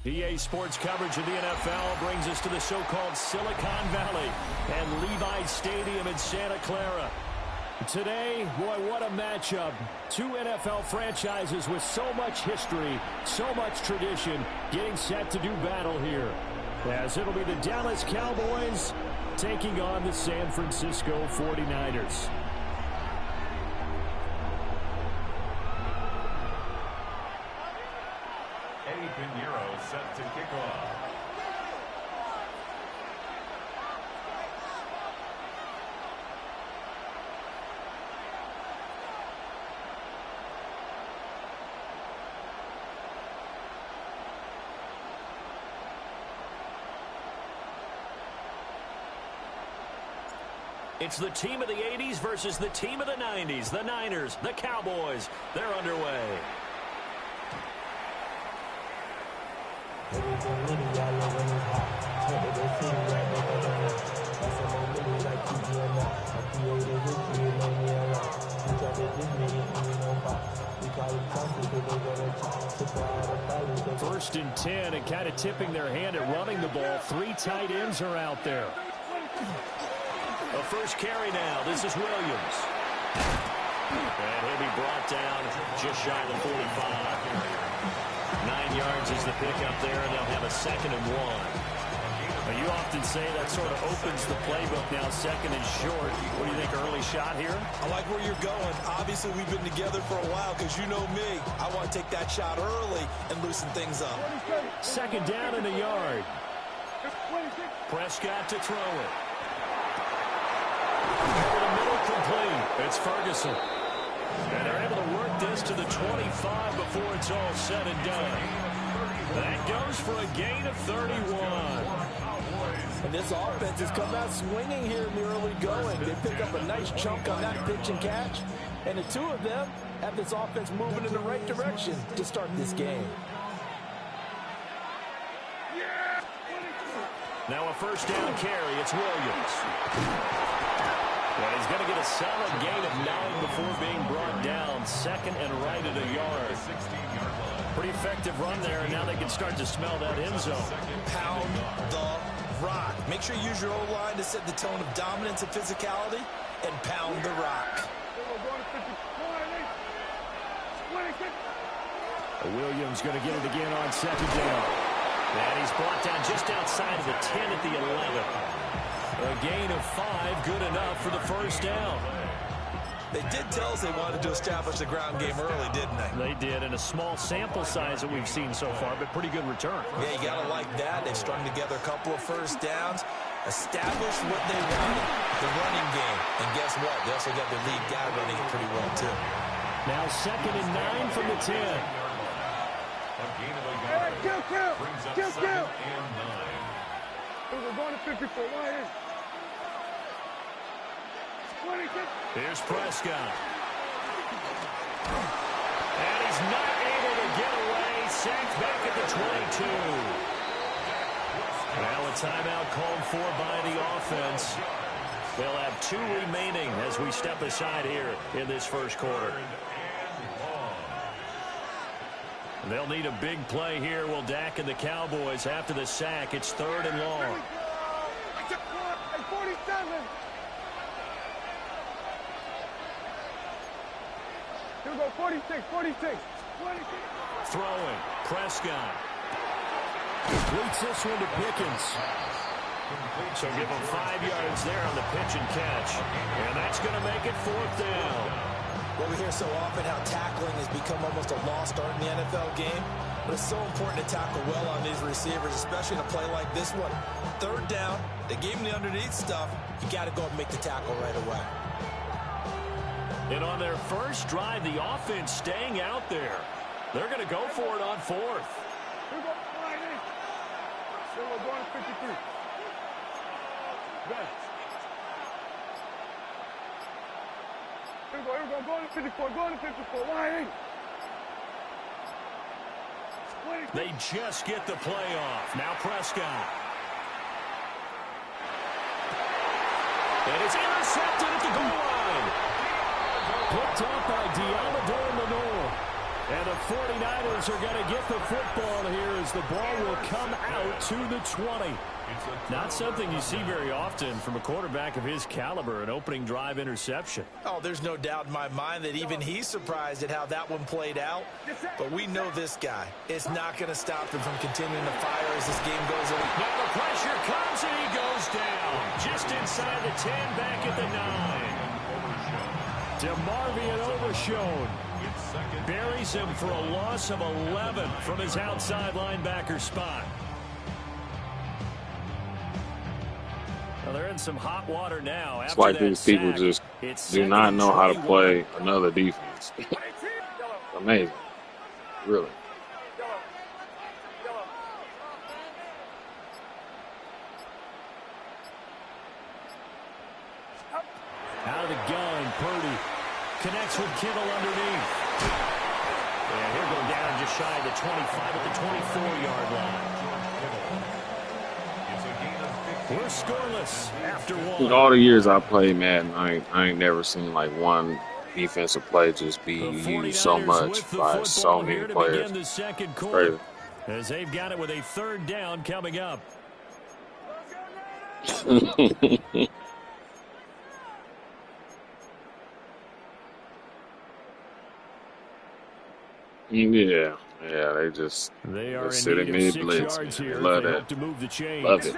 EA Sports coverage of the NFL brings us to the so-called Silicon Valley and Levi Stadium in Santa Clara. Today, boy, what a matchup. Two NFL franchises with so much history, so much tradition, getting set to do battle here. As it'll be the Dallas Cowboys taking on the San Francisco 49ers. Set to kick off. It's the team of the 80s versus the team of the 90s. The Niners, the Cowboys, they're underway. First and 10, and kind of tipping their hand at running the ball. Three tight ends are out there. A first carry now. This is Williams. And he'll be brought down just shy of the 45. 9 yards is the pickup there, and they'll have a 2nd and 1. Now, you often say that sort of opens the playbook now, 2nd and short. What do you think, early shot here? I like where you're going. Obviously, we've been together for a while because you know me. I want to take that shot early and loosen things up. 2nd down and a yard. Prescott to throw it. Over the middle, complete. It's Ferguson. And they're able to work this to the 25 before it's all said and done. That goes for a gain of 31. And this offense has come out swinging here in the early going. They pick up a nice chunk on that pitch and catch. And the two of them have this offense moving in the right direction to start this game. Now a first down carry. It's Williams. And he's going to get a solid gain of 9 before being brought down. 2nd and right at a yard. Pretty effective run there, and now they can start to smell that end zone. Pound the rock. Make sure you use your O-line to set the tone of dominance and physicality, and pound the rock. Williams going to get it again on 2nd down. And he's brought down just outside of the 10 at the 11. A gain of 5, good enough for the first down. They did tell us they wanted to establish the ground game early, didn't they? They did, in a small sample size that we've seen so far, but pretty good return. Yeah, you got to like that. They've strung together a couple of first downs, established what they wanted, the running game. And guess what? They also got their lead guy running it pretty well, too. Now 2nd and 9 from the 10. Kill. We're going to 54. Why is? Here's Prescott. And he's not able to get away. Sacked back at the 22. Well, a timeout called for by the offense. They'll have 2 remaining as we step aside here in this first quarter. They'll need a big play here. Will Dak and the Cowboys after the sack. It's 3rd and long. 47. Here we go, 46. Throwing. Prescott. Completes this one to Pickens. So give him 5 yards there on the pitch and catch. And that's going to make it 4th down. Well, we hear so often how tackling has become almost a lost art in the NFL game. But it's so important to tackle well on these receivers, especially in a play like this one. 3rd down, they gave him the underneath stuff. You got to go and make the tackle right away. And on their first drive, the offense staying out there. They're going to go for it on 4th. Here we go. So we're going to 53. Good. Here we go. Go to 54. Go to 54. Why? They just get the play off. Now Prescott. And it's intercepted at the goal line. Picked up by Diamador Lenore. And the 49ers are going to get the football here as the ball will come out to the 20. Not something you see very often from a quarterback of his caliber, an opening drive interception. Oh, there's no doubt in my mind that even he's surprised at how that one played out. But we know this guy. It's not going to stop him from continuing to fire as this game goes on. Now the pressure comes and he goes down. Just inside the 10, back at the 9. DeMarvion Overshown buries him for a loss of 11 from his outside linebacker spot. Well, they're in some hot water now. It's like these people just do not know how to play another defense. Amazing. Really. Out of the gun, Purdy connects with Kittle underneath. And he'll go down just shy of the 25 at the 24-yard line. We're scoreless after one. In all the years I played Madden, I ain't never seen like one defensive play just be used so much by so many players. The second quarter, as they've got it with a 3rd down coming up. Yeah, they just sit in mid blitz. Love that. Love it.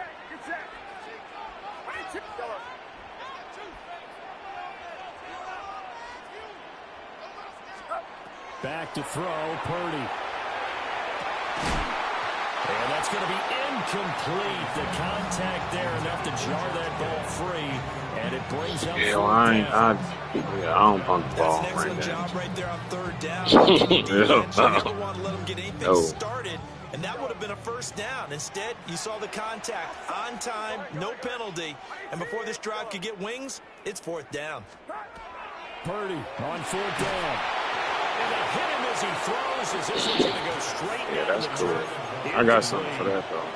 Back to throw, Purdy. And that's going to be incomplete. The contact there enough to jar that ball free. And it brings up I don't punt the ball That's an excellent right now. job right there on 3rd down. You don't want to let them get anything started, and that would have been a 1st down. Instead, you saw the contact on time, no penalty. And before this drive could get wings, it's 4th down. Purdy on 4th down. And they hit him as he throws. As this one's going to go straight down that's the cool. turf. I got something for that, though.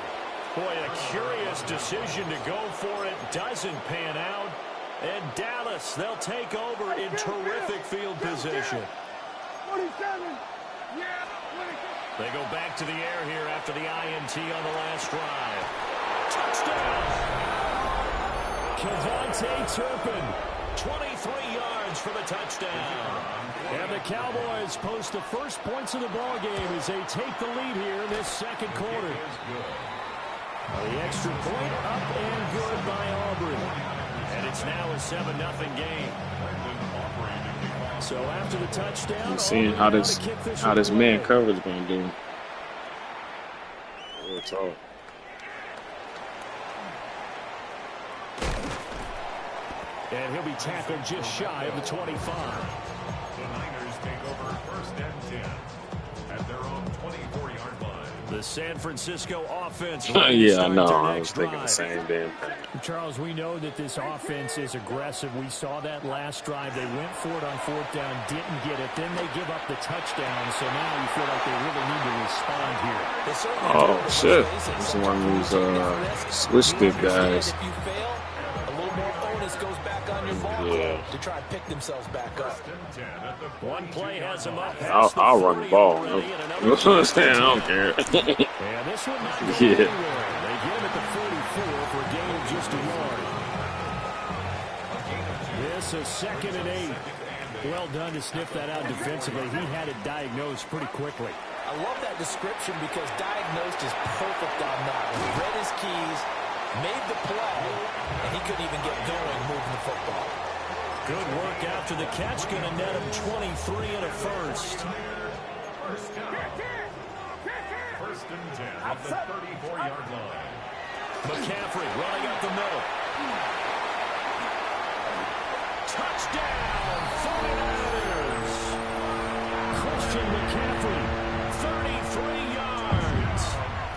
Boy, a curious decision to go for it. Doesn't pan out. And Dallas, they'll take over in terrific field position. 47. They go back to the air here after the INT on the last drive. Touchdown! Kevontae Turpin, 23 yards for the touchdown. And the Cowboys post the first points of the ball game as they take the lead here in this second quarter. The extra point up and good by Aubrey. And it's now a 7-0 game. So after the touchdown, I'm seeing how this man coverage gonna do. Real talk. And he'll be tackled just shy of the 25. The Niners take over 1st and 10 at their own 24-yard line. The San Francisco offense. Yeah, I know. I was thinking the same damn thing. Charles, we know that this offense is aggressive. We saw that last drive. They went for it on 4th down, didn't get it. Then they give up the touchdown. So now you feel like they really need to respond here. Oh, shit. It's one of these switch stick guys. If you fail, a little more onus goes back on your ball to try and pick themselves back up. One play has them up. I'll run the ball. You know what I'm saying? I don't care. And this one not going anywhere. They get him at the 44 for a gain of just a yard. This is 2nd and 8. Well done to sniff that out defensively. He had it diagnosed pretty quickly. I love that description because diagnosed is perfect on that. He read his keys, made the play, and he couldn't even get going moving the football. Good work after the catch. Going to net him 23 and a first. First and 10 at the 34-yard line. McCaffrey running up the middle. Touchdown, 49ers. Christian McCaffrey, 33 yards.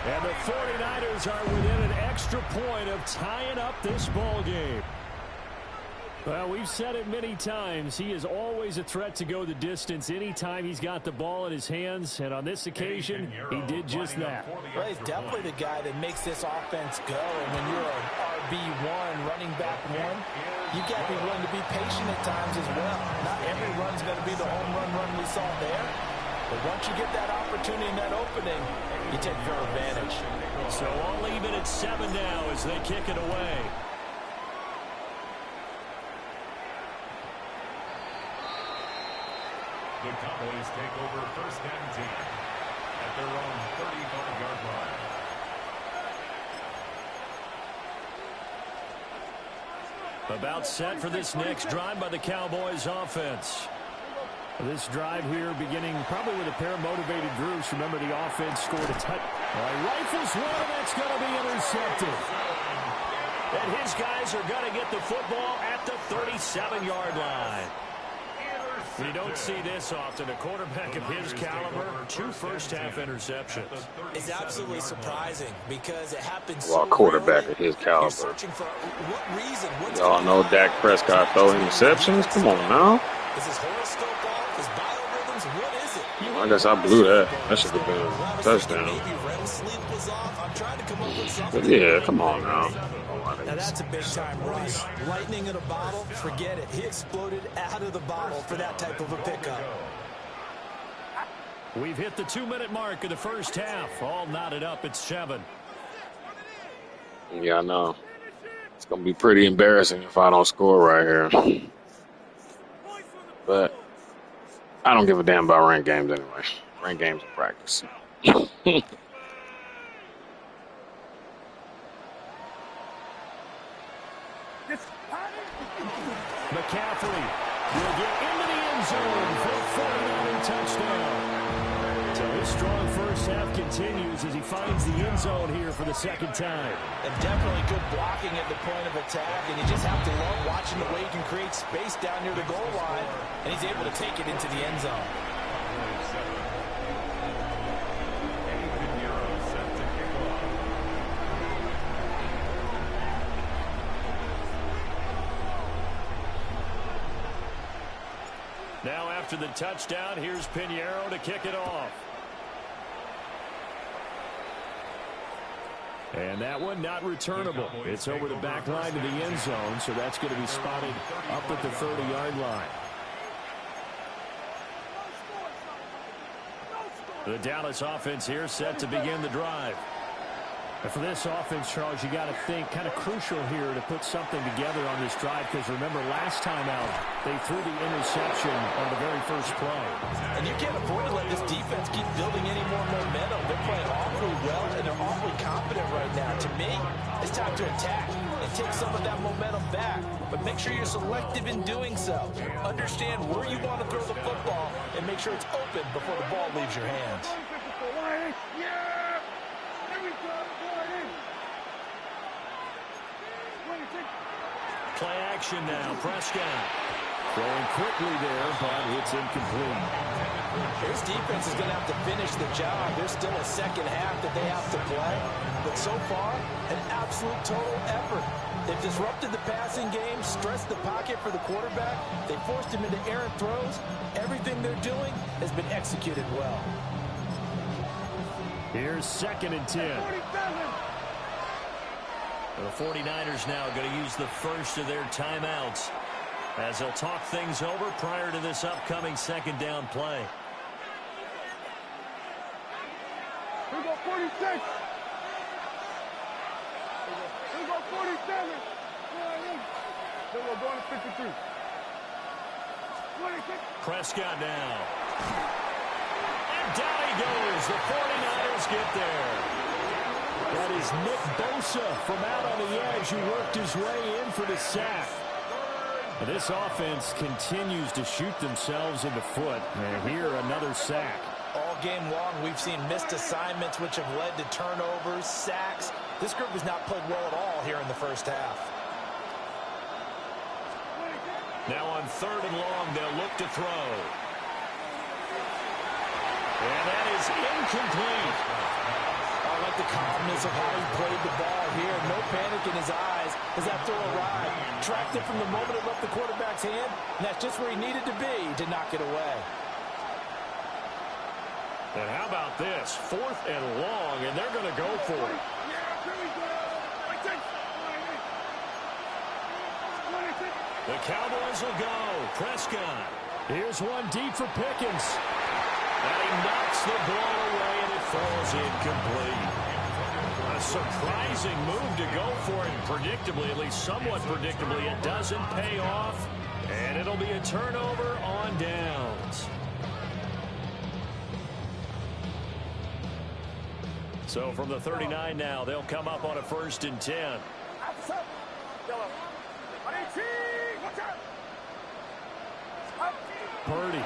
And the 49ers are within an extra point of tying up this ball game. Well, we've said it many times. He is always a threat to go the distance anytime he's got the ball in his hands. And on this occasion, he did just that. Well, he's definitely the guy that makes this offense go. And when you're an RB1, running back one, you got to be willing to be patient at times as well. Not every run's going to be the home run we saw there. But once you get that opportunity and that opening, you take full advantage. So all even at 7 now as they kick it away. The Cowboys take over first and 10 at their own 35-yard line. About set for this next drive by the Cowboys offense. This drive here beginning probably with a pair of motivated groups. Remember, the offense scored a touchdown. Rifles one, that's going to be intercepted. And his guys are going to get the football at the 37-yard line. We don't see this often. A quarterback of his caliber, 2 first-half interceptions. It's absolutely surprising because it happens Well, so a quarterback rarely. of his You're caliber. searching for what reason. Y'all know Dak Prescott throw interceptions? Come on now. Is his horoscope off? His biorhythms? What is it? I guess I blew that. That should have been a touchdown. Maybe REM sleep was off. I'm trying to come up with something. But yeah, come on now. Now that's a big-time rush. Lightning in a bottle, forget it. He exploded out of the bottle for that type of a pickup. We've hit the 2-minute mark of the first half. All knotted up at 7. Yeah, I know. It's going to be pretty embarrassing if I don't score right here. But I don't give a damn about ranked games anyway. Ranked games in practice. McCaffrey will get into the end zone for a 49er touchdown. So his strong first half continues as he finds the end zone here for the second time. And definitely good blocking at the point of attack, and you just have to love watching the way he can create space down near the goal line, and he's able to take it into the end zone. Now after the touchdown, here's Pinheiro to kick it off. And that one not returnable. It's over the back line to the end zone, so that's going to be spotted up at the 30-yard line. The Dallas offense here set to begin the drive. And for this offense, Charles, you got to think kind of crucial here to put something together on this drive because remember last time out, they threw the interception on the very first play. And you can't afford to let this defense keep building any more momentum. They're playing awfully well, and they're awfully confident right now. To me, it's time to attack and take some of that momentum back. But make sure you're selective in doing so. Understand where you want to throw the football and make sure it's open before the ball leaves your hands. Yeah! There we go. Play action now. Prescott throwing quickly there, but it's incomplete. This defense is going to have to finish the job. There's still a second half that they have to play. But so far, an absolute total effort. They've disrupted the passing game, stressed the pocket for the quarterback. They forced him into errant throws. Everything they're doing has been executed well. Here's 2nd and 10. The 49ers now going to use the first of their timeouts as they'll talk things over prior to this upcoming second down play. We go 46. We go 47. Then we're going to 53. 26. Prescott now. And down he goes. The 49ers get there. That is Nick Bosa from out on the edge who worked his way in for the sack. This offense continues to shoot themselves in the foot. And here, another sack. All game long, we've seen missed assignments, which have led to turnovers, sacks. This group has not played well at all here in the first half. Now on 3rd and long, they'll look to throw. And that is incomplete. I like the confidence of how he played the ball here. No panic in his eyes as that throw arrived. Tracked it from the moment it left the quarterback's hand, and that's just where he needed to be to knock it away. And how about this? 4th and long, and they're going to go for it. The Cowboys will go. Prescott. Here's one deep for Pickens. And he knocks the ball away, and it falls incomplete. A surprising move to go for it. Predictably, at least somewhat predictably, it doesn't pay off. And it'll be a turnover on downs. So from the 39 now, they'll come up on a 1st and 10. Purdy.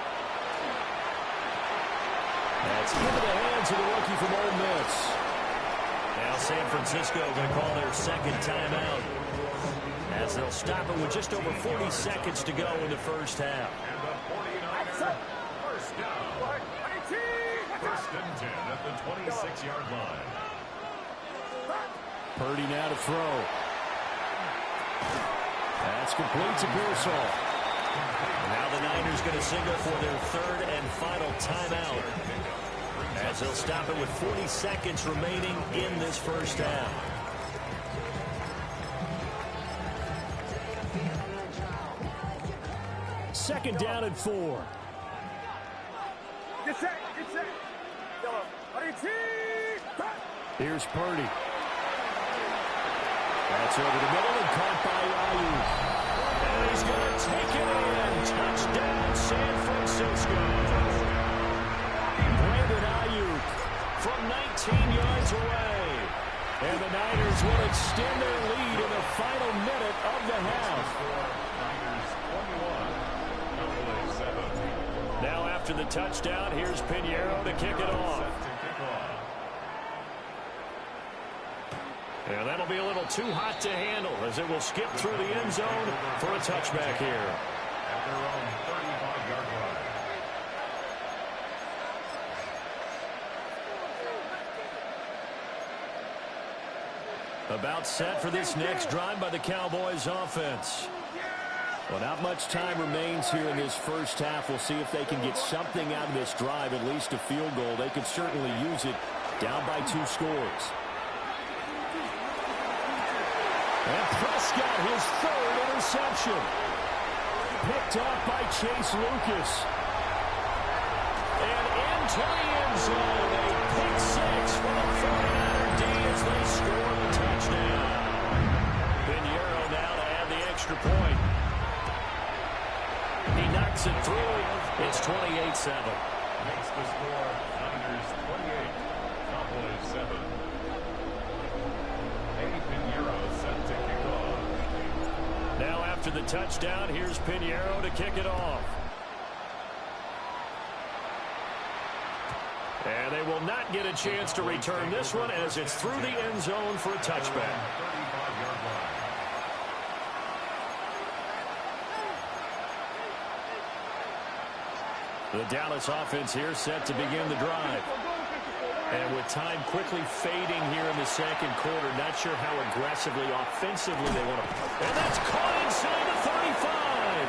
That's into the hands of the rookie from Ole Miss. Now San Francisco going to call their 2nd timeout, as they'll stop it with just over 40 seconds to go in the first half. And the 49ers, first down. 1st and 10 at the 26-yard line. Purdy now to throw. That's complete to Pearsall. Now the Niners going to signal for their 3rd and final timeout, as they'll stop it with 40 seconds remaining in this first half. Second down and 4. Get set, get set. Here's Purdy. That's over the middle and caught by Ayuk. And he's going to take it in. Touchdown, San Francisco. Brandon Ayuk from 19 yards away. And the Niners will extend their lead in the final minute of the half. Niners 21, Cowboys 7. Now after the touchdown, here's Pinheiro to kick it off. And that'll be a little too hot to handle, as it will skip through the end zone for a touchback here. At their own 35-yard line. About set for this next drive by the Cowboys offense. Well, not much time remains here in this first half. We'll see if they can get something out of this drive, at least a field goal. They could certainly use it, down by 2 scores. And Prescott, his 3rd interception. Picked off by Chase Lucas. And into the end zone. A pick 6 for the 49er D as they score the touchdown. Pinheiro now to add the extra point. He knocks it through. It's 28-7. Makes the score Niners 28, Cowboys 7. Pinheiro set to kick off. Now after the touchdown, here's Pinheiro to kick it off. And they will not get a chance to return this one, as it's through the end zone for a touchback. 35-yard line. The Dallas offense here set to begin the drive. And with time quickly fading here in the second quarter, not sure how aggressively, offensively they want to. And that's caught inside the 35.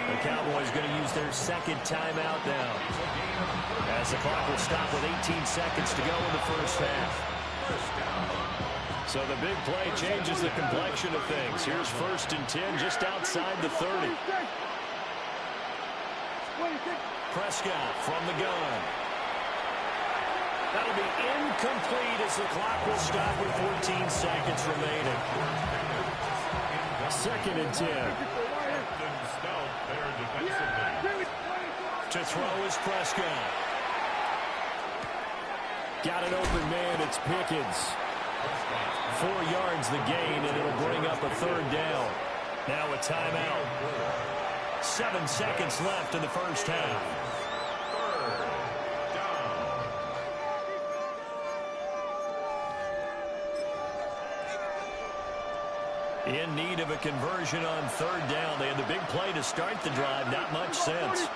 The Cowboys going to use their 2nd timeout now, as the clock will stop with 18 seconds to go in the first half. So the big play changes the complexion of things. Here's 1st and 10 just outside the 30. Prescott from the gun. That'll be incomplete as the clock will stop with 14 seconds remaining. 2nd and 10. To throw is Prescott. Got an open man. It's Pickens. 4 yards the gain, and it'll bring up a third down. Now a timeout. 7 seconds left in the first half. In need of a conversion on third down. They had the big play to start the drive. Not much sense.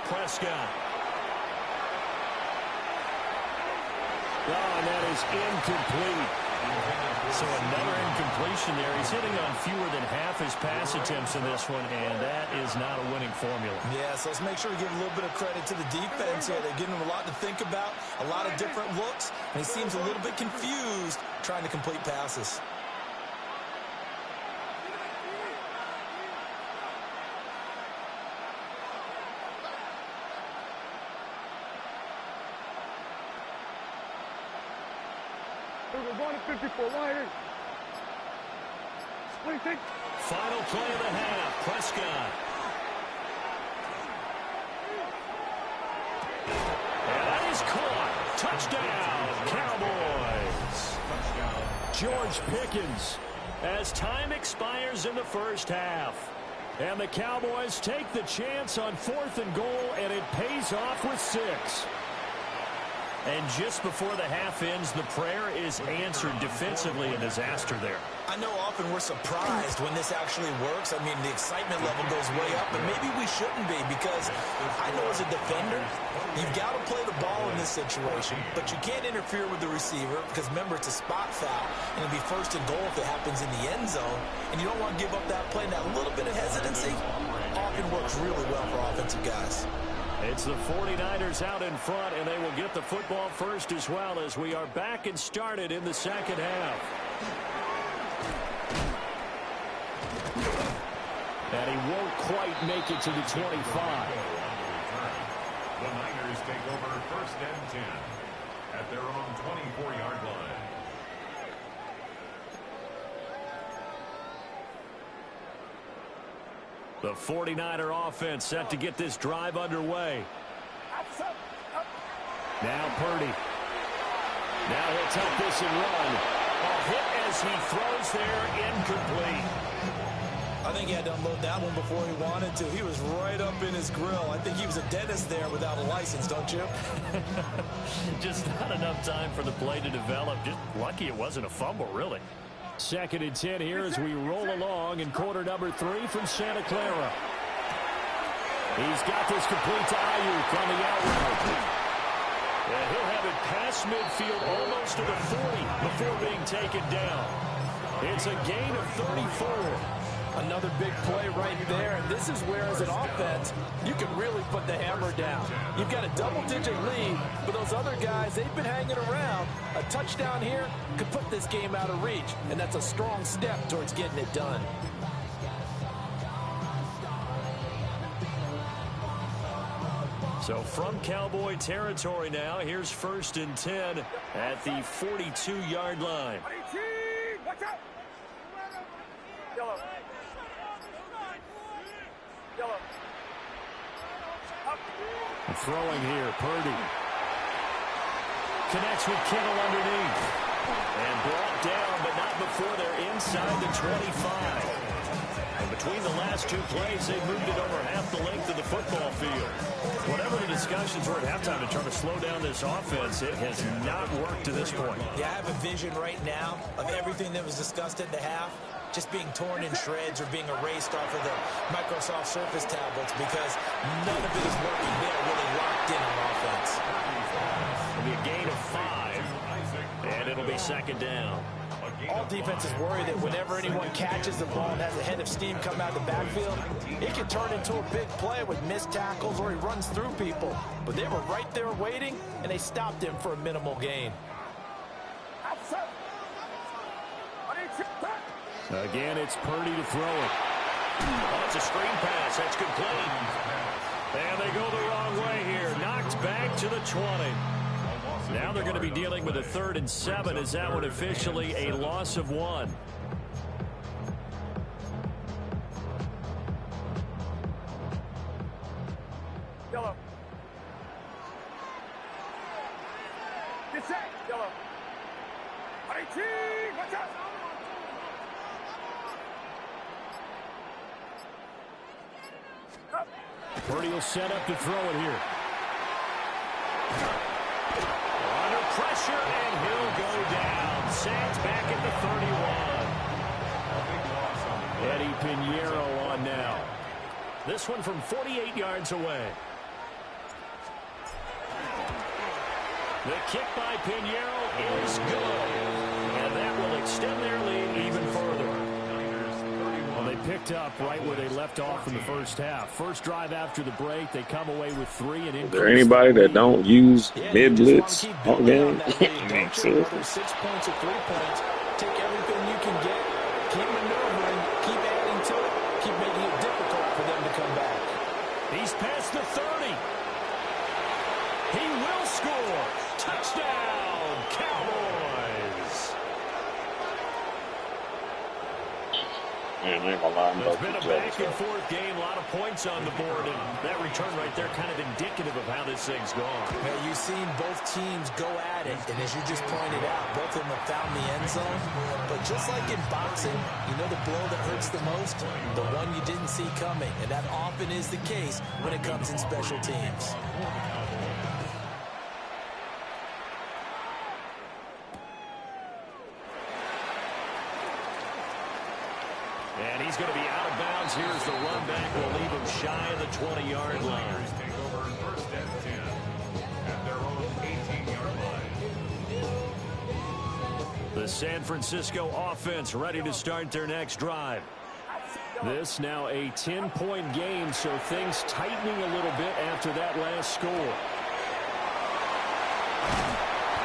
Prescott. Oh, and that is incomplete. So another incompletion there. He's hitting on fewer than half his pass attempts in this one, and that is not a winning formula. Yeah, so let's make sure we give a little bit of credit to the defense here. They're giving him a lot to think about, a lot of different looks, and he seems a little bit confused trying to complete passes. We're going to 54. Wide. Final play of the half. Prescott. And that is caught. Touchdown, Cowboys. George Pickens as time expires in the first half. And the Cowboys take the chance on 4th and goal, and it pays off with 6. And just before the half ends, the prayer is answered defensively. A disaster there. I know often we're surprised when this actually works. I mean, the excitement level goes way up, and maybe we shouldn't be, because I know as a defender, you've got to play the ball in this situation, but you can't interfere with the receiver because, remember, it's a spot foul, and it'll be 1st and goal if it happens in the end zone, and you don't want to give up that play. And that little bit of hesitancy often works really well for offensive guys. It's the 49ers out in front, and they will get the football first as well, as we are back and started in the second half. And he won't quite make it to the 25. The Niners take over 1st and 10 at their own 24-yard line. The 49er offense set to get this drive underway. Now Purdy. Now he'll take this and run. A hit as he throws there, incomplete. I think he had to unload that one before he wanted to. He was right up in his grill. I think he was a dentist there without a license, don't you? Just not enough time for the play to develop. Just lucky it wasn't a fumble, really. 2nd and 10 here as we roll along in quarter number 3 from Santa Clara. He's got this complete to Ayuk on the out route. And he'll have it past midfield almost to the 40 before being taken down. It's a gain of 34. Another big play right there, and this is where, as an offense, you can really put the hammer down. You've got a double-digit lead, but those other guys, they've been hanging around. A touchdown here could put this game out of reach, and that's a strong step towards getting it done. So from Cowboy territory now, here's 1st and 10 at the 42-yard line. Watch out! Yellow. Yellow. Up. Throwing here, Purdy. Connects with Kittle underneath. And brought down, but not before they're inside the 25. And between the last 2 plays, they've moved it over half the length of the football field. Whatever the discussions were at halftime to try to slow down this offense, it has not worked to this point. Yeah, I have a vision right now of everything that was discussed at the half just being torn in shreds or being erased off of the Microsoft Surface tablets, because none of it is working. They're really locked in on offense. It'll be a gain of 5, and it'll be 2nd down. All defenses worry that whenever anyone catches the ball and has a head of steam come out of the backfield, it can turn into a big play with missed tackles or he runs through people. But they were right there waiting, and they stopped him for a minimal gain. Again, it's Purdy to throw it. Oh, it's a screen pass. That's complete. And they go the wrong way here. Knocked back to the 20. Now they're going to be dealing with a 3rd and 7. Is that one officially a loss of 1? Yellow. Get set. Yellow. 18. Watch out. Purdy will set up to throw it here. Under pressure, and he'll go down. Sands back at the 31. Eddie Pinheiro on now. This one from 48 yards away. The kick by Pinheiro is good. And that will extend their lead even further. Well, they picked up right where they left off in the first half. First drive after the break, they come away with 3 and Is there anybody that don't use mid-blitz all game? Don't you? Whether 6 points or 3 points, take everything you can get, keep maneuvering, keep adding to it, keep making it difficult for them to come back. He's past the 30. He will score. Touchdown, Cowboys. Man, I ain't gonna lie, It's been a back-and-forth game, a lot of points on the board, and that return right there kind of indicative of how this thing's gone. Well, you've seen both teams go at it, and as you just pointed out, both of them have found the end zone. But just like in boxing, you know the blow that hurts the most? The one you didn't see coming, and that often is the case when it comes in special teams. And he's going to be out of bounds. Here's the run back. Will leave him shy of the 20-yard line. Take over 1st and 10 at their own 18-yard line. The San Francisco offense ready to start their next drive. This now a 10-point game, so things tightening a little bit after that last score.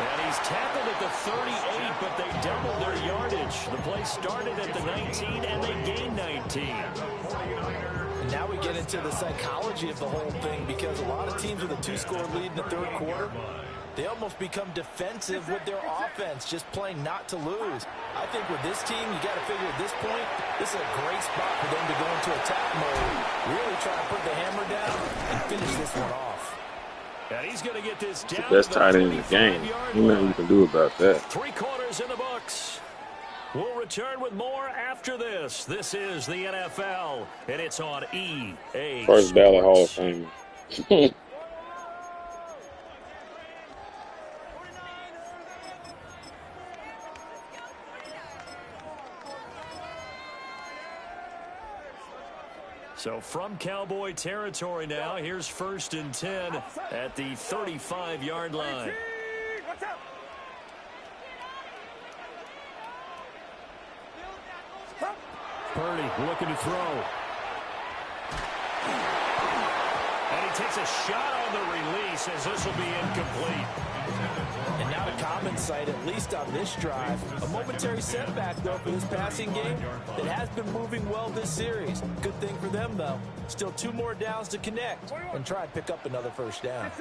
And he's tackled at the 38, but they doubled their yardage. The play started at the 19, and they gained 19. And now we get into the psychology of the whole thing, because a lot of teams with a 2-score lead in the 3rd quarter, they almost become defensive with their offense, just playing not to lose. I think with this team, you got to figure at this point, this is a great spot for them to go into attack mode, really try to put the hammer down and finish this one off. And he's going to get this down. the best tight end in the game. Ain't nothing you can do about that. 3 quarters in the books. We'll return with more after this. This is the NFL, and it's on EA First ballot Hall of Sports. Famer. So from Cowboy territory now, here's 1st and 10 at the 35-yard line. Watch out. Purdy looking to throw. And he takes a shot on the release as this will be incomplete. And now to common sight, at least on this drive. A momentary setback, though, for this passing game that has been moving well this series. Good thing for them, though. Still 2 more downs to connect and try and pick up another first down. Up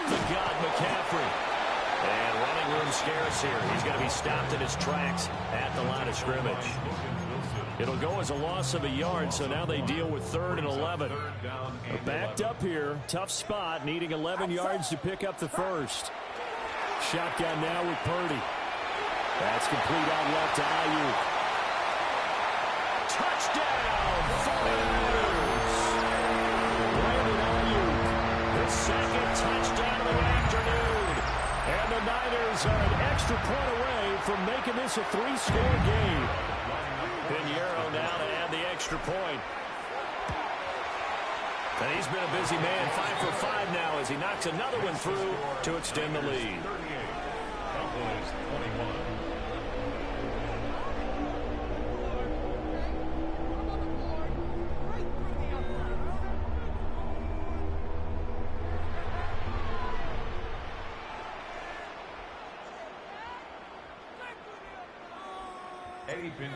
the gut, McCaffrey. And running room scarce here. He's going to be stopped in his tracks at the line of scrimmage. It'll go as a loss of a yard, so now they deal with 3rd and 11. They're backed up here. Tough spot, needing 11 yards to pick up the first. Shotgun now with Purdy. That's complete out left to Ayuk. Touchdown, 49ers. Brandon Ayuk, his 2nd touchdown of the afternoon. And the Niners are an extra point away from making this a 3-score game. Pinheiro now to add the extra point. And he's been a busy man, 5 for 5 now as he knocks another one through to extend the lead. Cowboys 21.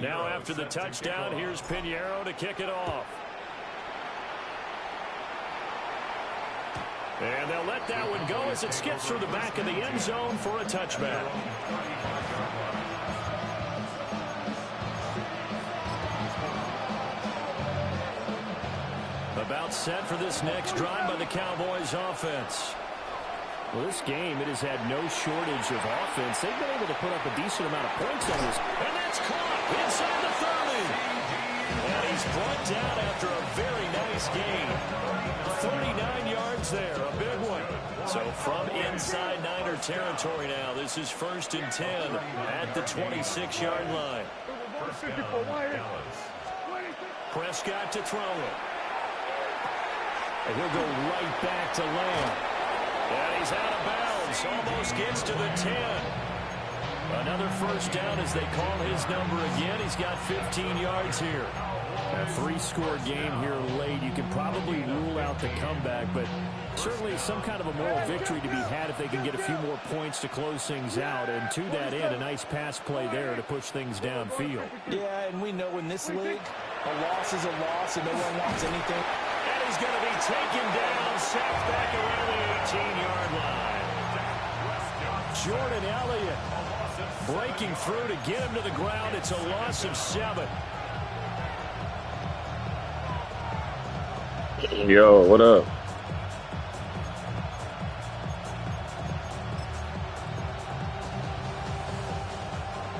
Now after the touchdown, here's Pinheiro to kick it off. And they'll let that one go as it skips through the back of the end zone for a touchback. About set for this next drive by the Cowboys offense. Well, this game, it has had no shortage of offense. They've been able to put up a decent amount of points on this. And that's caught inside the 30. And he's brought down after a very nice game. 39 yards there, a big one. So from inside Niner territory now, this is 1st and 10 at the 26-yard line. Prescott to throw it. And he'll go right back to Lamb. And he's out of bounds. Almost gets to the 10. Another first down as they call his number again. He's got 15 yards here. A 3-score game here late. You can probably rule out the comeback, but certainly some kind of a moral victory to be had if they can get a few more points to close things out. And to that end, a nice pass play there to push things downfield. Yeah, and we know in this league, a loss is a loss, and no one wants anything. And he's going to be taken down, sacked back around the 18-yard line. Jordan Elliott breaking through to get him to the ground. It's a loss of 7. Yo, what up?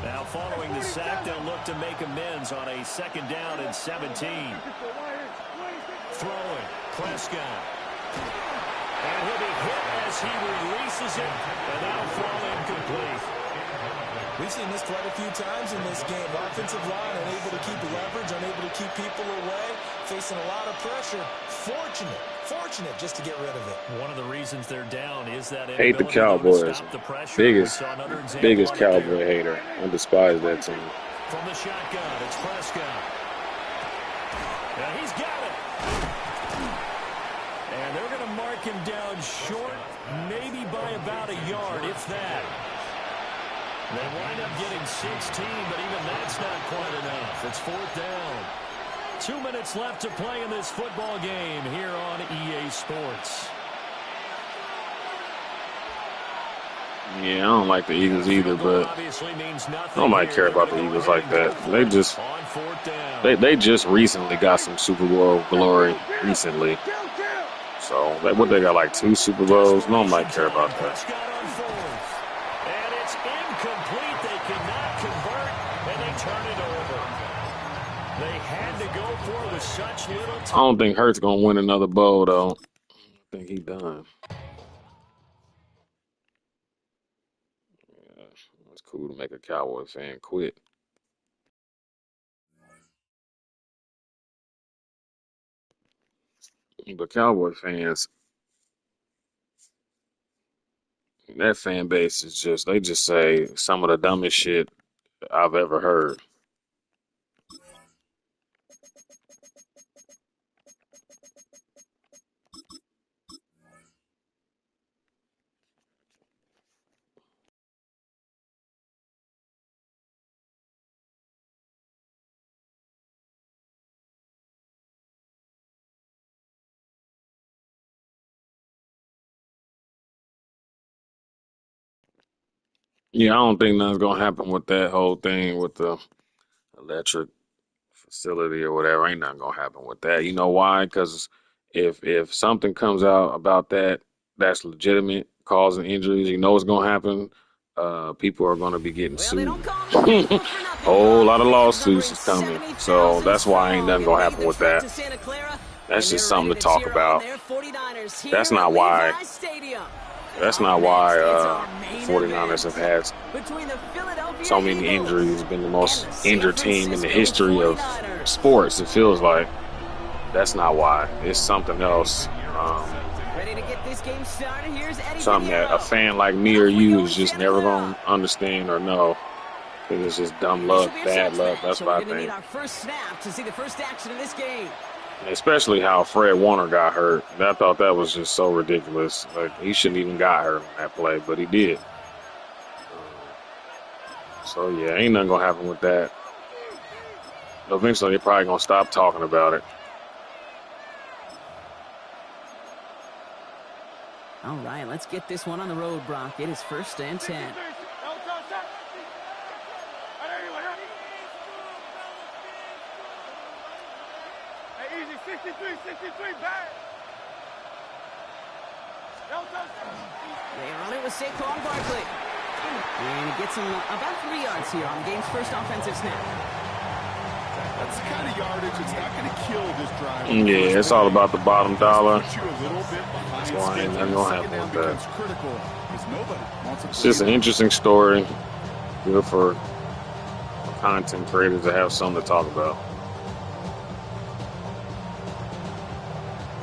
Now following the sack, they'll look to make amends on a 2nd down and 17. Throwing, Prescott. And he'll be hit as he releases it, and that'll fall incomplete. We've seen this quite a few times in this game. Offensive line unable to keep leverage, unable to keep people away, facing a lot of pressure. Fortunate just to get rid of it. One of the reasons they're down is that Hate the Cowboys. Biggest Cowboy hater. I despise that team. From the shotgun, it's Prescott. And he's got it. And they're going to mark him down short, maybe by about a yard, if that. They wind up getting 16, but even that's not quite enough. It's 4th down. 2 minutes left to play in this football game here on EA Sports. Yeah, I don't like the Eagles either, but nobody care about the Eagles like that. They just recently got some Super Bowl glory recently. So what they got, like 2 Super Bowls? Nobody care about that. I don't think Hurts gonna win another bowl though. I think he done. Yeah, it's cool to make a Cowboy fan quit. But Cowboy fans, that fan base is they just say some of the dumbest shit I've ever heard. Yeah, I don't think nothing's gonna happen with that whole thing with the electric facility or whatever. Ain't nothing gonna happen with that. You know why? Because if something comes out about that's legitimate, causing injuries, you know what's gonna happen. People are gonna be getting sued. Whole lot of lawsuits is coming. So that's why ain't nothing gonna happen with that. That's just something to talk about. That's not why. That's not why 49ers have had so many injuries, been the most injured team in the history of sports, it feels like. That's not why. It's something else. Something that a fan like me or you is just never going to understand or know. Because it's just dumb luck, bad luck. That's what I think. Especially how Fred Warner got hurt. I thought that was just so ridiculous. Like, he shouldn't even got hurt on that play, but he did. So, yeah, ain't nothing going to happen with that. Eventually, they're probably going to stop talking about it. All right, let's get this one on the road, Brock. It is 1st and 10. Hey, easy, 63, back. They run it with Saquon Barkley. And he gets him about 3 yards here on the game's first offensive snap. That's the kind of yardage that's not going to kill this drive. Yeah, it's all about the bottom dollar. Put you a little bit behind That's why ain't nothing gonna happen with that. critical because nobody wants a It's just an interesting story. Good for content creators to have something to talk about.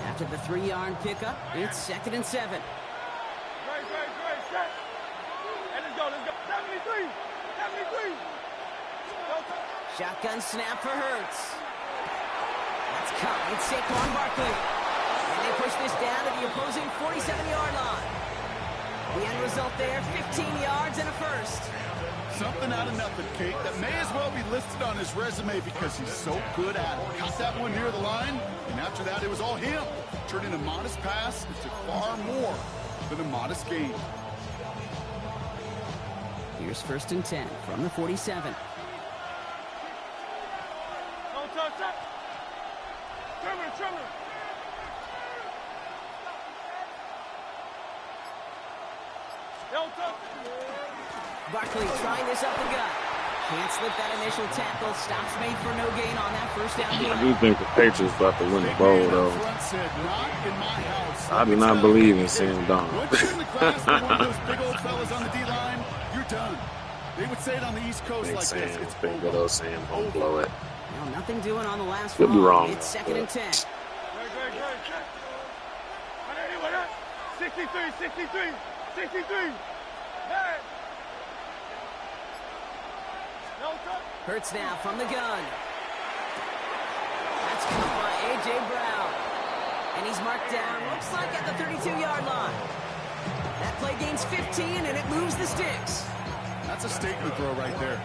After the 3-yard pickup, it's 2nd and 7. Great. Set. And let's go. 73. Shotgun snap for Hurts. Let's come. It's Saquon Barkley. And they push this down to the opposing 47-yard line. The end result there, 15 yards and a first. something out of nothing, Kate, that may as well be listed on his resume because he's so good at it. Caught that one near the line, and after that, it was all him. Turning a modest pass into far more than a modest gain. Here's 1st and 10 from the 47. Don't touch that. Trimmer. Don't touch it. Barkley trying this up the gut. Can't slip that initial tackle. Stops made for no gain on that first down. I do think the Patriots about to win the bowl, though. I do not believe in Sam Donald. Once you're in the grass with one of those big old fellas on the D-line, you're done. They would say it on the East Coast like this. It's Big good old Sam won't blow it. Well, nothing doing on the last Could be wrong, It's though, 2nd and 10. Great. 63. Hey. Don't touch. Hurts now from the gun. That's caught by A.J. Brown. And he's marked down, looks like at the 32-yard line. That play gains 15, and it moves the sticks. That's a statement throw right there.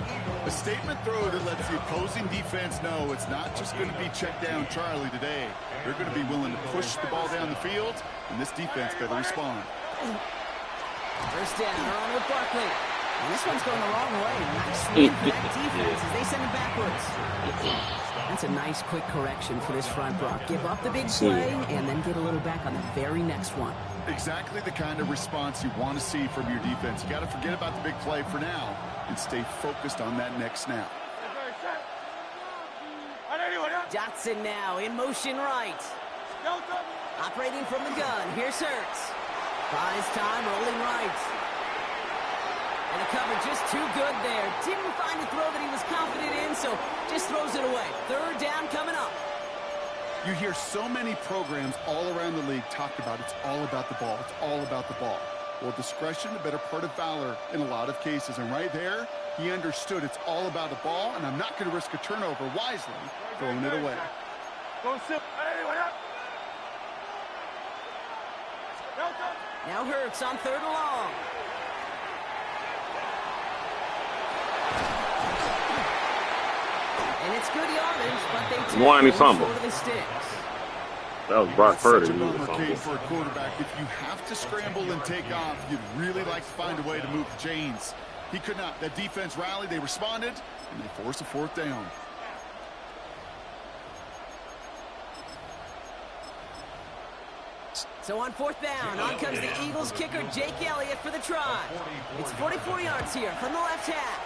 A statement throw that lets the opposing defense know it's not just going to be check down Charlie today. They're going to be willing to push the ball down the field, and this defense better respond. First down, they're on with Barkley. And this one's going the wrong way. Nice swing for that defense as they send it backwards. That's a nice quick correction for this front, Brock. Give up the big play and then get a little back on the very next one. Exactly the kind of response you want to see from your defense. You got to forget about the big play for now and stay focused on that next snap. Dotson now in motion right. Operating from the gun. Here's Hurts. Buys time, rolling right. And the cover just too good there. Didn't find a throw that he was confident in, so just throws it away. 3rd down coming up. You hear so many programs all around the league talk about it's all about the ball. It's all about the ball. Well, discretion, the better part of valor in a lot of cases. And right there, he understood it's all about the ball, and I'm not going to risk a turnover wisely, throwing it away. Now Hurts on 3rd and long. And it's good yardage, but they take Why he it fumbled? short of the sticks. That was Brock That's such Purdy. a who was bummer, fumbling. Kate, for a quarterback. If you have to scramble and take off, you'd really like to find a way to move the chains. He could not. That defense rallied, they responded, and they forced a 4th down. So on 4th down, on comes the Eagles kicker, Jake Elliott, for the try. It's 44 yards here from the left half.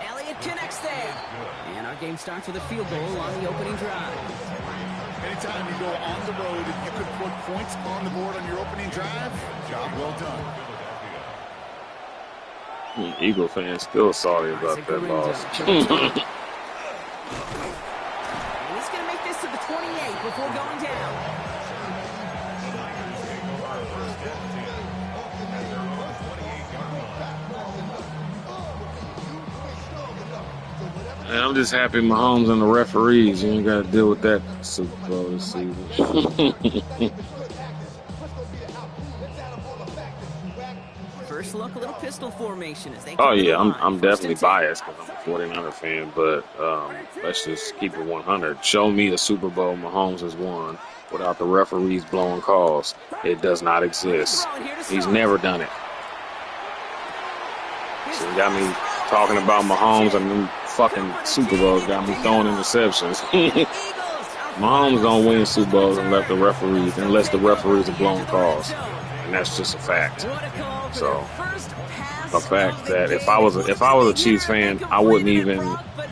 Elliott connects there. And our game starts with a field goal on the opening drive. Anytime you go on the road and you can put points on the board on your opening drive, job well done. Eagle fans still sorry about that loss. And he's going to make this to the 28 before going down. And I'm just happy Mahomes and the referees. You ain't got to deal with that Super Bowl this season. 1st First look, a little pistol formation as they Oh come to the yeah, line. I'm First definitely and 10. biased because I'm a 49er fan, but let's just keep it 100. Show me a Super Bowl Mahomes has won without the referees blowing calls. It does not Looking exist. throw it here to He's start. never done it. His So you got me first throw talking is about Mahomes and interception. them fucking Cooper to Super Gene Bowls and got me pick throwing it off. interceptions. And the Eagles are Mahomes don't finally win set Super for the Bowls return. unless the They'll take over referees the are edge blowing of the red calls, zone. and that's just a fact. What a call for their So first pass a of fact the that game. if I was It a would've been Chiefs bigger if they fan, I wouldn't completed it, even Brock, but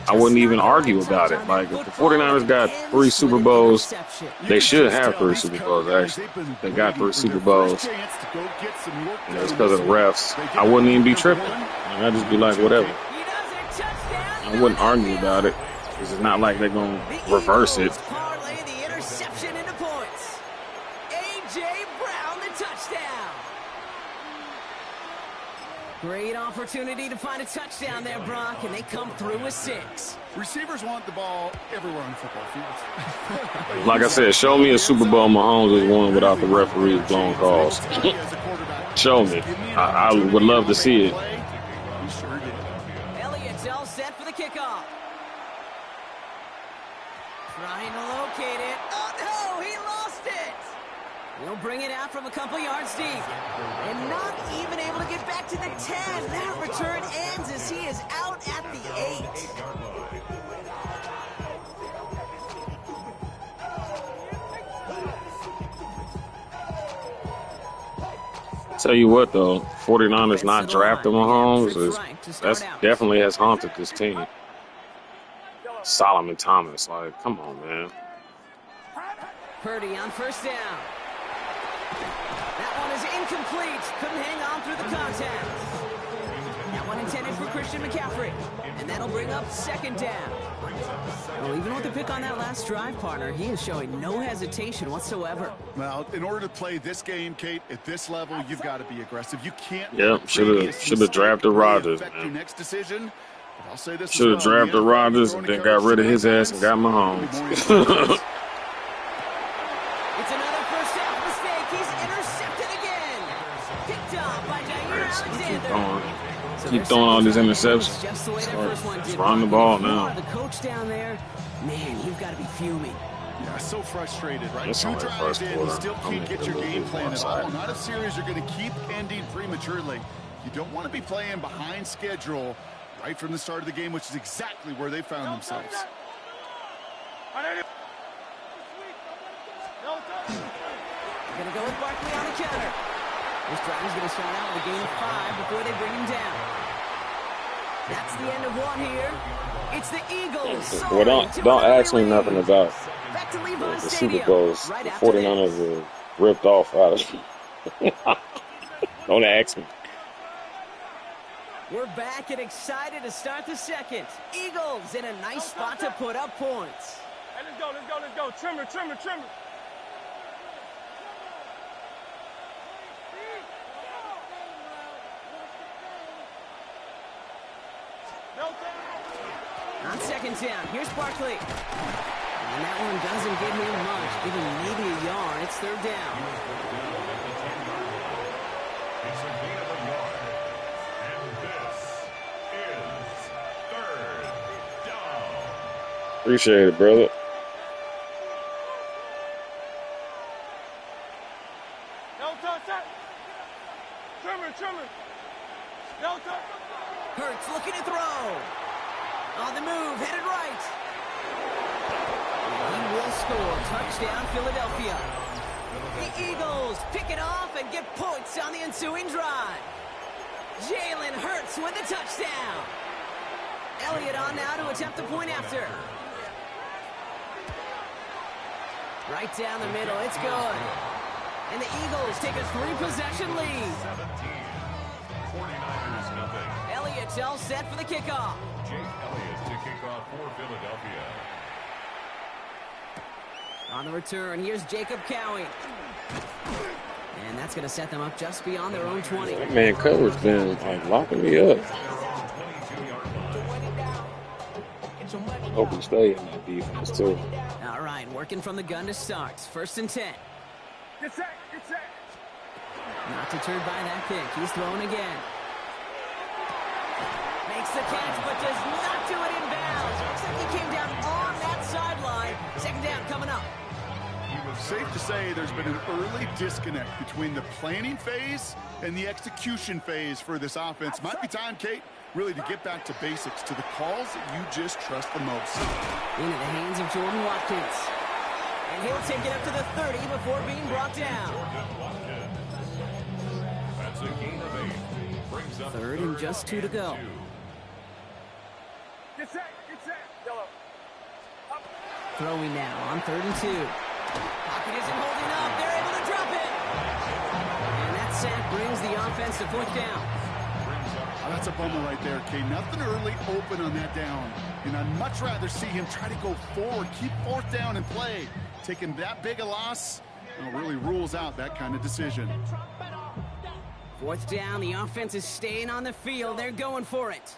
I just wouldn't not even the argue right about touch it. on that Like if the football, 49ers and got it 3 ends Super with an Bowls, interception. You they can should just have tell 3 these Super cover Bowls guys, actually. they've been They got 3 waiting for Super their first Bowls. chance to go get some work And done it's in because this of the one. refs. They did I it wouldn't in even be week number tripping. one. Like, I'd just be Number like, two, whatever. Kate. He does it. Touchdown, I wouldn't argue about Philadelphia. it. Because it's not like they're going The to reverse it. Eagles parlay the interception into points. A.J. Brown, the touchdown. Great opportunity to find a touchdown there, Brock, and they come through with 6. Receivers want the ball everywhere on football fields. Like I said, show me a Super Bowl Mahomes has won without the referees blowing calls. Show me. I would love to see it. He sure did. Elliott's all set for the kickoff. Trying to locate it. Oh, no, he lost it. He'll bring it out from a couple yards deep. And not even able to get back to the 10. That return ends as he is out at the 8. Tell you what, though, 49ers not drafting Mahomes, that's Out. definitely has haunted this team. Solomon Thomas, like, come on, man. Purdy on first down. That one is incomplete. Couldn't hang on through the contact. That one intended for Christian McCaffrey. And that'll bring up second down. Well, even with the pick on that last drive, partner, he is showing no hesitation whatsoever. Well, in order to play this game, Kate, at this level, you've got to be aggressive. You can't. Yep, should have drafted Rodgers, Your man. next decision. But I'll say this Should have as well, drafted Rodgers and then got rid of his ass and got Mahomes. It's another first half mistake. He's intercepted again. Picked off by Jair Alexander. Keep throwing all these interceptions. Just the way that first one did. Run the ball If you now. are the coach down there, man, you've got to be fuming. Yeah, so frustrated, right? It's 2 only drives first in, you quarter. still I'm can't making get your a game move plan at offside. all. Not a series you're going to keep ending prematurely. You don't want to be playing behind schedule right from the start of the game, which is exactly where they found themselves. Going to go with Barkley on the counter. This drive is going to start out with a gain of 5 before they bring him down. That's the end of one here. It's the Eagles. Well, don't ask me nothing about Back to Levi the Super Stadium. Bowls. Right The after 49ers this. were ripped off out of. Don't ask me. We're back and excited to start the second. Eagles in a nice spot to put up points. Hey, let's go. Trimmer. On second down, here's Barkley. And that one doesn't give him much, even maybe a yard. It's third down. It's a gain of a yard. And this is third down. Appreciate it, brother. Trimmer. Hurts looking to throw. On the move, headed right. He will score. Touchdown, Philadelphia. The Eagles pick it off and get points on the ensuing drive. Jalen Hurts with the touchdown. Elliott on now to attempt the point after. Right down the middle, it's good. And the Eagles take a 3-possession lead. 17. 49ers nothing. Elliott's all set for the kickoff. Jake Elliott to kick off for Philadelphia. On the return, here's Jacob Cowie. And that's going to set them up just beyond their own 20. That man coverage been like locking me up. Hope he stay in that defense too. All right, working from the gun to start. First and 10. Get set. Not deterred by that pick. He's throwing again. Makes the catch, but does not do it in bounds. Looks like he came down on that sideline. Second down coming up. Safe to say there's been an early disconnect between the planning phase and the execution phase for this offense. Might be time, Kate, really to get back to basics, to the calls that you just trust the most. Into the hands of Jordan Watkins. And he'll take it up to the 30 before being brought down. That's a gain of 8. Brings up Third and just 2 to go. Get set, yellow. Throwing now on 3rd and 2. Pocket isn't holding up. They're able to drop it. And that sack brings the offense to 4th down. Oh, that's a bummer right there, Kate. Nothing early open on that down. And I'd much rather see him try to go forward, keep 4th down and play. Taking that big a loss really rules out that kind of decision. 4th down. The offense is staying on the field. They're going for it.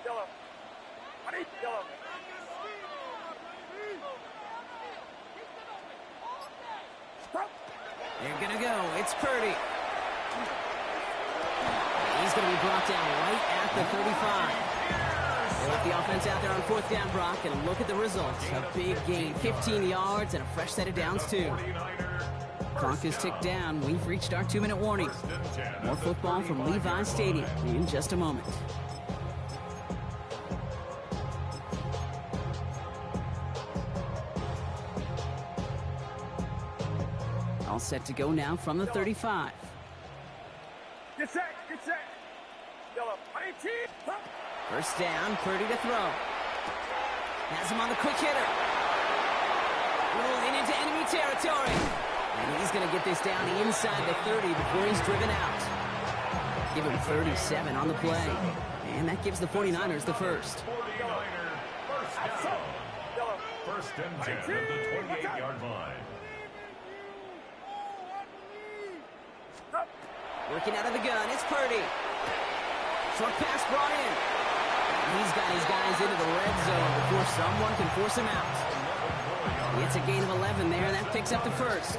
Yellow. Yellow. They're going to go. It's Purdy. He's going to be brought down right at the 35. They left the offense out there on 4th down, Brock, and look at the results. A big gain, 15 yards, and a fresh set of downs, too. Clock is ticked down. We've reached our 2-minute warning. More football from Levi Stadium in just a moment. All set to go now from the 35. Get set. Yellow. 18. First down, Purdy to throw. Has him on the quick hitter. Rolling into enemy territory. And he's going to get this down inside the 30 before he's driven out. Give him 37 on the play. And that gives the 49ers the first. 1st and 10 at the 28-yard line. Working out of the gun, it's Purdy. Short pass brought in. And he's got his guys into the red zone before someone can force him out. It's a gain of 11 there, and that picks up the first.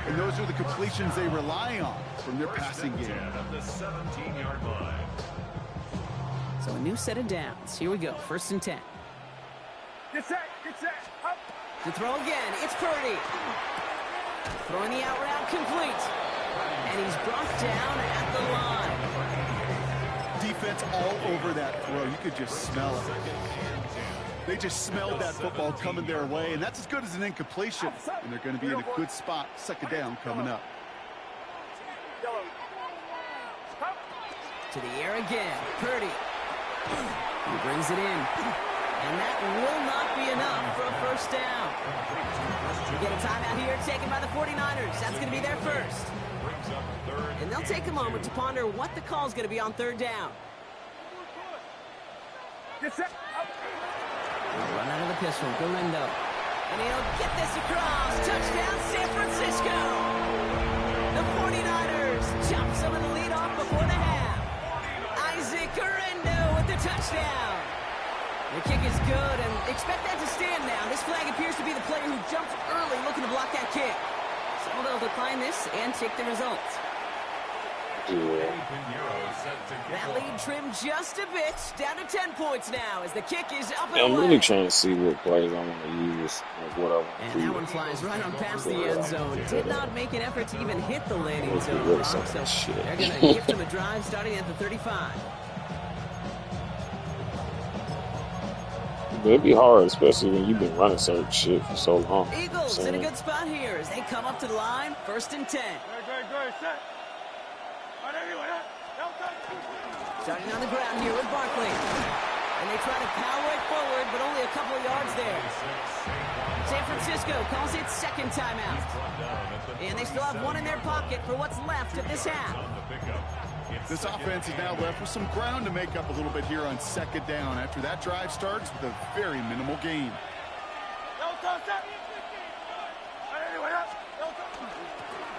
And those are the completions they rely on from their passing game. At the 17-yard line. So a new set of downs. Here we go, 1st and 10. Get set. Up. To throw again, it's Purdy. Throwing the out route complete. And he's brought down at the line. Defense all over that throw. You could just smell it. They just smelled that football coming their way, and that's as good as an incompletion. And they're going to be in a good spot. 2nd down coming up. To the air again, Purdy. He brings it in. And that will not be enough for a 1st down. We get a timeout here taken by the 49ers. That's going to be their first. And they'll take a moment to ponder what the call is going to be on 3rd down. Get set. Up. Run out of the pistol, Galindo. And he'll get this across. Touchdown, San Francisco. The 49ers chop some of the lead off before the half. Isaac Galindo with the touchdown. The kick is good, and expect that to stand now. This flag appears to be the player who jumped early looking to block that kick. So they'll decline this and take the results. That lead trimmed just a bit, down to 10 points now as the kick is up and I'm away. really trying to see what plays I want to use, like what I want to And do. that one flies right on past the end zone. Did not make an effort to even hit the landing zone. Really Rob. So sucks shit. they're going to gift him a drive starting at the 35. It'd be hard, especially when you've been running certain shit for so long. Eagles in a good spot here as they come up to the line, 1st and 10. Good. Set. Starting on the ground here with Barkley. And they try to power it forward, but only a couple of yards there. San Francisco calls it 2nd timeout. And they still have one in their pocket for what's left of this half. This offense is now left with some ground to make up a little bit here on 2nd down after that drive starts with a very minimal gain.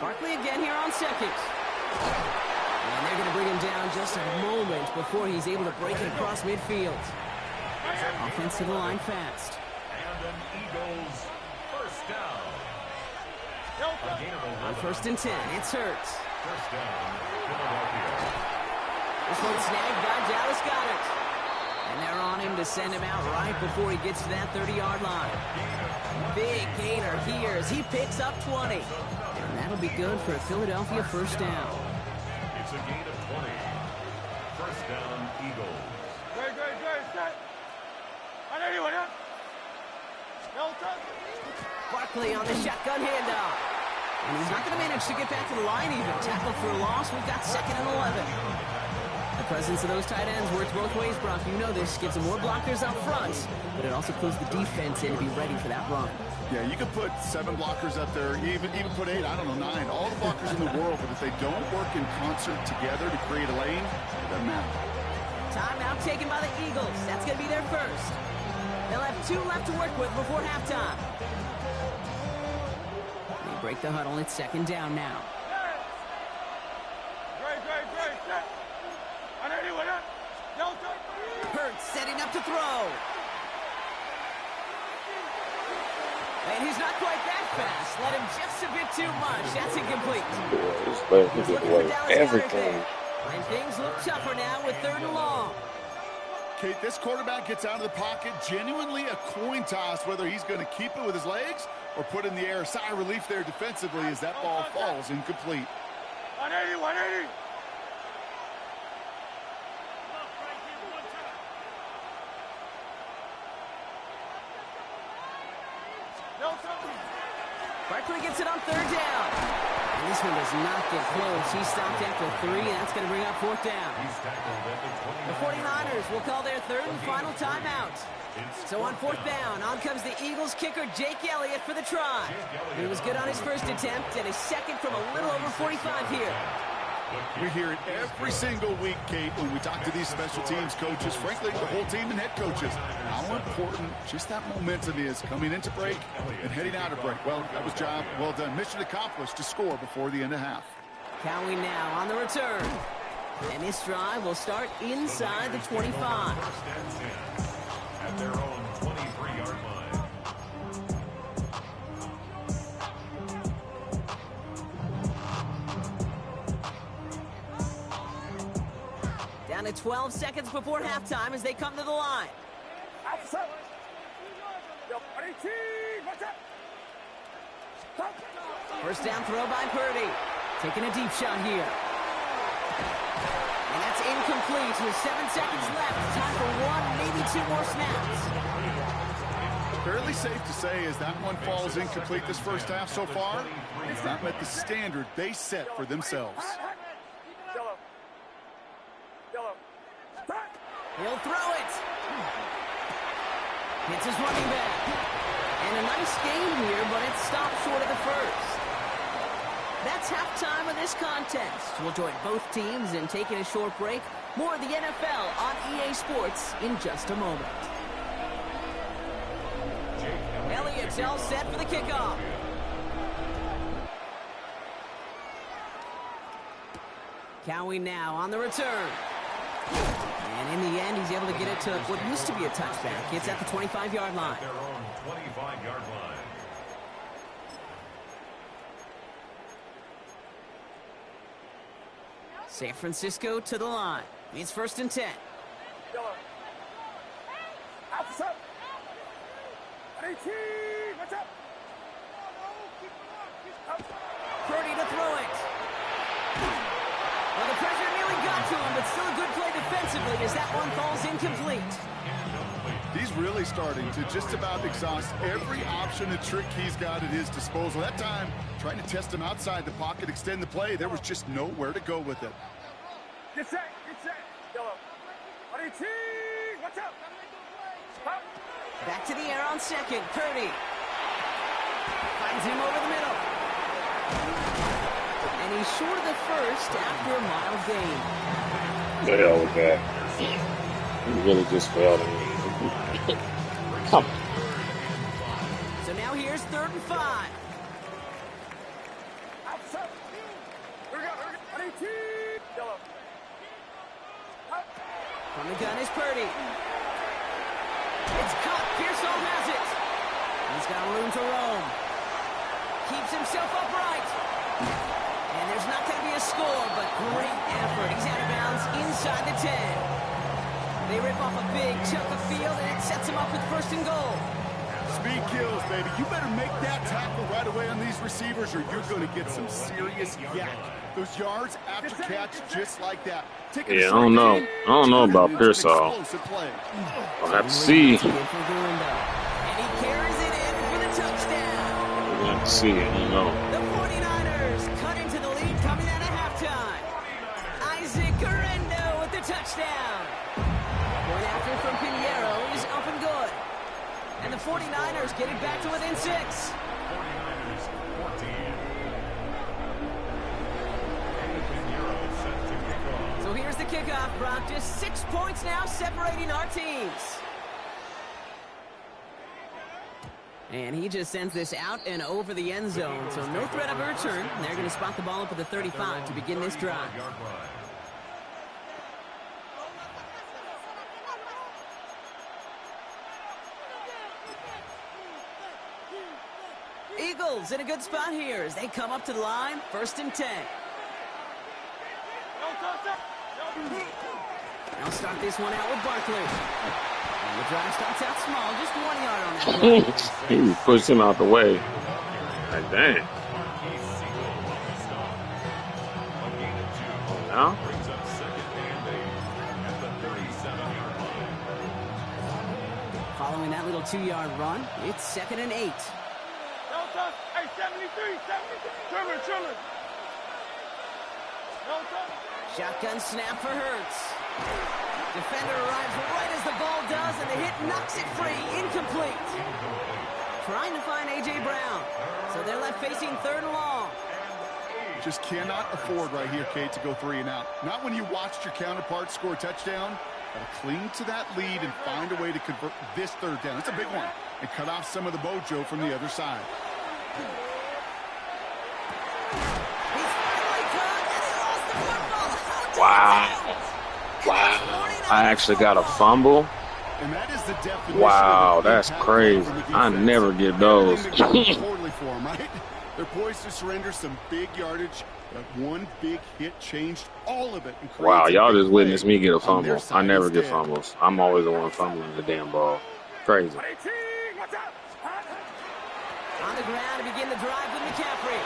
Barkley again here on 2nd. And they're going to bring him down just a moment before he's able to break it across midfield. Offense to the line fast. And an Eagles 1st down. On 1st and 10, it's Hurts. First down, Philadelphia. This one snagged by Dallas Goedert. And they're on him to send him out right before he gets to that 30-yard line. Big gainer here as he picks up 20. And that'll be good for a Philadelphia first down. It's a gain of 20. First down, Eagles. Great, set. On anyone, huh? Nelson. Barkley on the shotgun handoff. And he's not going to manage to get back to the line even. Tackle for a loss. We've got 2nd and 11. The presence of those tight ends works both ways, Brock. You know this. Gives them more blockers up front, but it also pulls the defense in to be ready for that run. Yeah, you could put 7 blockers up there, even put 8, I don't know, 9. All the blockers in the world, but if they don't work in concert together to create a lane, it doesn't matter. Timeout taken by the Eagles. That's going to be their first. They'll have 2 left to work with before halftime. They break the huddle. It's 2nd down now. Great, set. On anyone, huh? Nelson. Hurts setting up to throw. And he's not quite that fast. Let him just a bit too much. That's incomplete. He's looking for everything. And things look tougher now with 3rd and long. Kate, this quarterback gets out of the pocket, genuinely a coin toss whether he's going to keep it with his legs or put in the air. Sigh of relief there defensively as that ball falls incomplete. 180, 180. Barkley gets it on 3rd down. And this one does not get close. He stopped after 3, and that's going to bring up 4th down. The 49ers will call their 3rd and final timeout. So on 4th down, on comes the Eagles kicker, Jake Elliott, for the try. He was good on his first attempt, and his second from a little over 45 here. We hear it every single week, Kate, when we talk to these special teams coaches, frankly, the whole team and head coaches, how important just that momentum is coming into break and heading out of break. Well, that was job well done. Mission accomplished to score before the end of half. Cowie now on the return. And this drive will start inside the 25. At their own 23-yard line. Down to 12 seconds before halftime as they come to the line. First down throw by Purdy. Taking a deep shot here. And that's incomplete with 7 seconds left. Time for 1, maybe 2 more snaps. Fairly safe to say as that one falls incomplete this first half so far, it's not met the standard they set for themselves. He'll throw it. Hits his running back. And a nice game here, but it's stopped short of the first. That's halftime of this contest. We'll join both teams in taking a short break. More of the NFL on EA Sports in just a moment. Elliott's all set for the kickoff. Cowie now on the return. And in the end, he's able to get it to what used to be a touchback. It's at the 25-yard line. Their own 25-yard line. San Francisco to the line. It's 1st and 10. Purdy to throw it. Well, the pressure nearly got to him, but still a good play defensively as that one falls incomplete. He's really starting to just about exhaust every option and trick he's got at his disposal. That time, trying to test him outside the pocket, extend the play, there was just nowhere to go with it. Get set. Yellow. 180. Watch out. Back to the air on 2nd. Purdy finds him over the middle. And he's short of the first after a mild gain. The hell with that. He really just failed at me. Come on. So now here's 3rd and 5. From the gun is Purdy. It's caught. Pearsall has it. He's got room to roam. Keeps himself upright. And there's not going to be a score, but great effort. He's out of bounds inside the 10. They rip off a big chunk of field, and it sets him up with first and goal. Speed kills, baby. You better make that tackle right away on these receivers, or you're going to get some serious yak. Those yards after catch, just like that. Yeah, I don't know. I don't know about Pearsall. I'll have to see. And he carries it in for the touchdown. We'll have to see it. I don't know. The 49ers cut into the lead coming out of halftime. Isaac Guerrero with the touchdown. One after from Pinheiro is up and good. And the 49ers get it back to within 6. 49ers 14. Pinheiro set to kick off. So here's the kickoff, Brock. Just 6 points now separating our teams. And he just sends this out and over the end zone. So no threat of a return. They're going to spot the ball up at the 35 to begin this drive. Eagles in a good spot here as they come up to the line. First and 10. I'll start this one out with Barkley. And the drive starts out small, just 1 yard on that play. He pushed him out the way. Like, dang. Now? Brings up second and 8 at the 37-yard line. Following that little 2-yard run, it's second and 8. Hey, 73. Trimmer. Shotgun snap for Hurts. Defender arrives right as the ball does, and the hit knocks it free. Incomplete. Trying to find A.J. Brown. So they're left facing third and long. Just cannot afford right here, Kate, to go 3 and out. Not when you watched your counterpart score a touchdown. Gotta cling to that lead and find a way to convert this third down. It's a big one. And cut off some of the mojo from the other side. Wow. I actually got a fumble. And that is the definition. Wow, that's crazy. I never get those. Totally for them, right? They're poised to surrender some big yardage. But one big hit changed all of it. Wow, y'all just witnessed me get a fumble. I never get fumbles. I'm always the one fumbling the damn ball. Crazy. On the ground to begin the drive with McCaffrey. A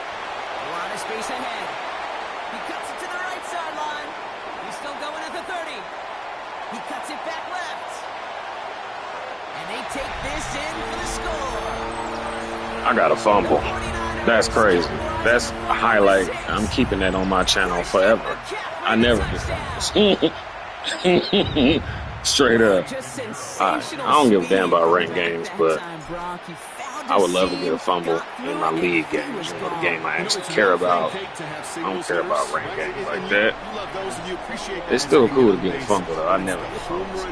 lot of space ahead. He cuts it to the right sideline. He's still going at the 30. He cuts it back left. And they take this in for the score. I got a fumble. That's crazy. That's a highlight. I'm keeping that on my channel forever. I never get fumbles. Straight up. I don't give a damn about ranked games, but I would love to get a fumble in my league games. You know, the game I actually care about. I don't care about ranked games like that. It's still cool to get a fumble, though. I never get fumbles.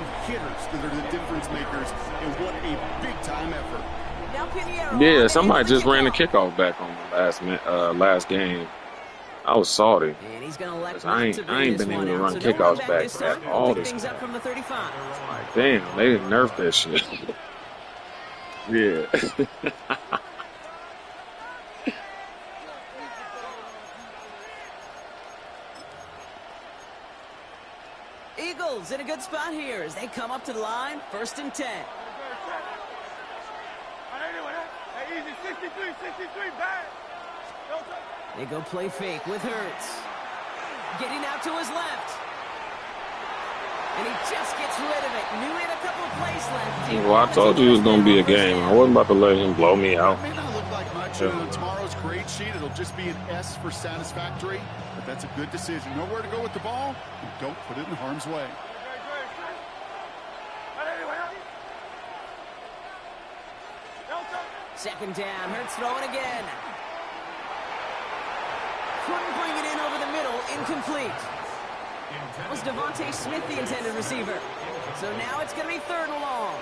Yeah, somebody just ran the kickoff back on the last game. I was salty. I ain't been able to run kickoffs back at all this time. Like, damn, they didn't nerf that shit. Yeah. Eagles in a good spot here as they come up to the line. First and 10. They go play fake with Hurts. Getting out to his left. And he just gets rid of it. Knew he had a couple of plays left. Well, I told you it was going to be a game. I wasn't about to let him blow me out. It may not look like much on tomorrow's grade sheet. It'll just be an S for satisfactory. But that's a good decision. Know where to go with the ball, and don't put it in harm's way. Second down. Hurts throwing again. Couldn't bring it in over the middle. Incomplete. That was Devontae Smith, the intended receiver. So now it's going to be third and long.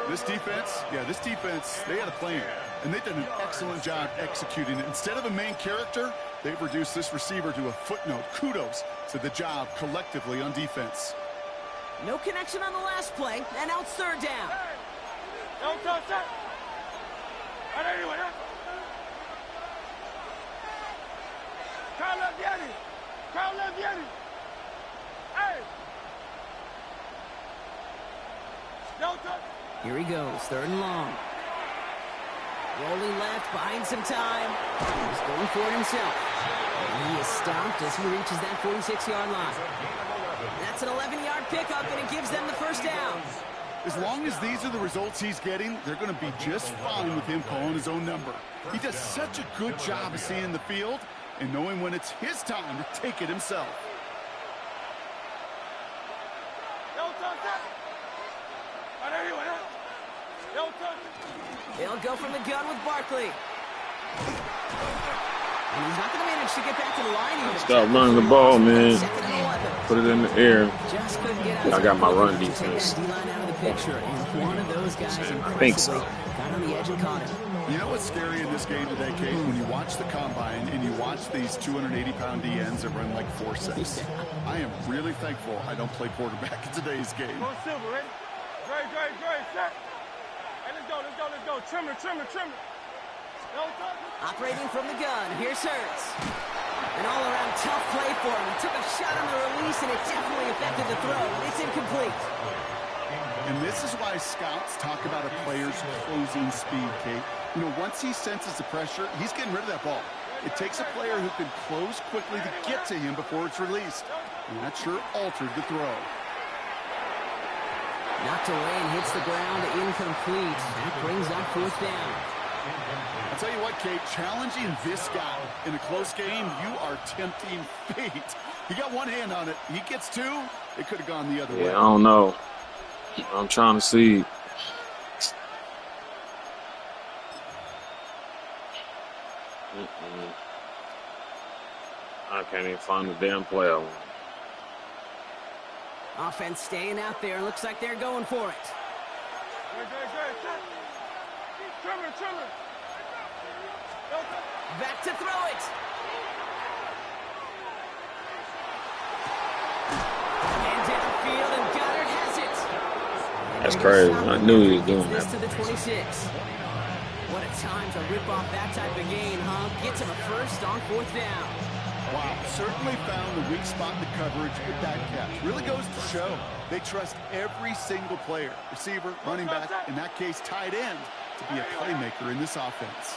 This defense, they had a plan. And they've done an excellent job executing it. Instead of a main character, they've reduced this receiver to a footnote. Kudos to the job collectively on defense. No connection on the last play, and now it's third down. Here he goes, 3rd and long. Rolling left, buying some time. He's going for it himself. And he is stopped as he reaches that 46-yard line. That's an 11-yard pickup, and it gives them the first down. As long as these are the results he's getting, they're going to be just fine with him calling his own number. He does such a good job of seeing the field and knowing when it's his time to take it himself. They'll go from the gun with Barkley. And he's not going to manage to get back to the line even. Stop running the ball, man. Put it in the air. Just couldn't get out. I got my run defense. D-line out of the picture, and one of those guys I think so. got on the edge and caught him. You know what's scary in this game today, Kate? When you watch the combine and you watch these 280-pound DNs that run like 4.6. I am really thankful I don't play quarterback in today's game. Go Silver, ready? Great, set. Hey, let's go. Trimmer. Operating from the gun, here's Hurts. An all-around tough play for him. He took a shot on the release, and it definitely affected the throw. It's incomplete. And this is why scouts talk about a player's closing speed, Kate. You know, once he senses the pressure, he's getting rid of that ball. It takes a player who can close quickly to get to him before it's released. And that sure altered the throw. Knocked away and hits the ground, incomplete. That brings up 4th down. I'll tell you what, Kate, challenging this guy in a close game, you are tempting fate. He got one hand on it. He gets 2. It could have gone the other way. Yeah, I don't know. I'm trying to see. I can't even find the damn play I want. Offense staying out there. Looks like they're going for it. Trimmer. Back to throw it. And downfield, and Goddard has it. That's crazy. I knew he was doing This that. to the 26. What a time to rip off that type of gain, huh? Gets him a first on 4th down. Wow, certainly found the weak spot in the coverage with that catch. Really goes to show they trust every single player, receiver, running back, in that case, tight end, to be a playmaker in this offense.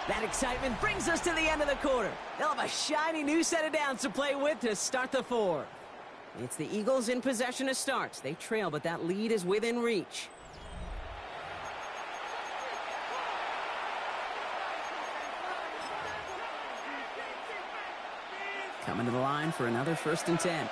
That excitement brings us to the end of the quarter. They'll have a shiny new set of downs to play with to start the 4th. It's the Eagles in possession to start. They trail, but that lead is within reach. Coming to the line for another 1st and 10.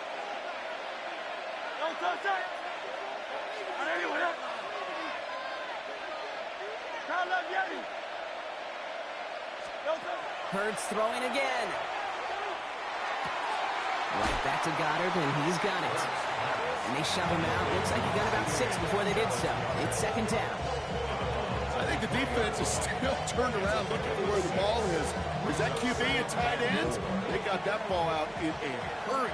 Hurts throwing again. Right back to Goddard, and he's got it. And they shove him out. Looks like he got about 6 before they did so. It's 2nd down. I think the defense is still turned around looking for where the ball is. Is that QB a tight end? They got that ball out in a hurry.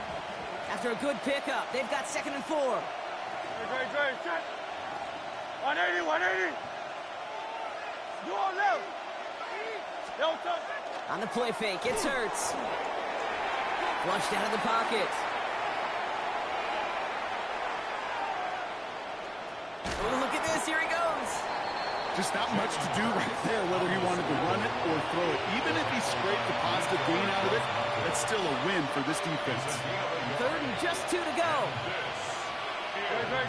After a good pickup, they've got 2nd and 4. Great, set. 180. Go on left. On the play fake, it's Hurts. Flushed out of the pocket. Oh, look at this, here he goes. Just not much to do right there, whether he wanted to run it or throw it. Even if he scraped the positive gain out of it, that's still a win for this defense. 3rd and just 2 to go. Great. Hey,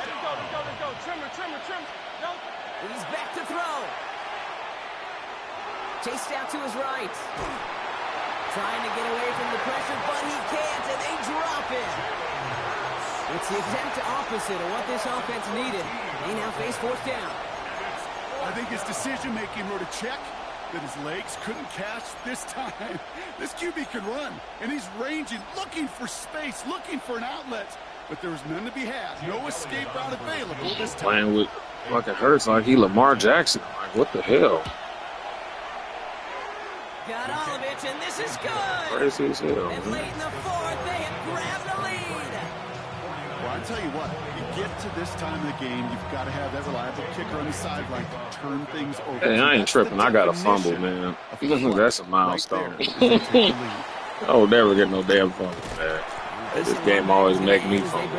let's go. Trimmer. He's back to throw. Chased out to his right. Trying to get away from the pressure, but he can't, and they drop it. It's the exact opposite of what this offense needed. They now face 4th down. I think his decision-making wrote a check that his legs couldn't catch this time. This QB can run, and he's ranging, looking for space, looking for an outlet. But there was none to be had. No escape route available this time. Playing with fucking Hurts like he Lamar Jackson. Like, what the hell? Got all of it, and this is good. Crazy as hell. And late in the 4th, they have grabbed the lead. Well, I tell you what, you get to this time of the game, you've got to have that reliable kicker on the sideline to turn things over. Hey, I ain't tripping. I got a fumble, man. That's a milestone. I don't never get no damn fumble, man. This game always make me fumble.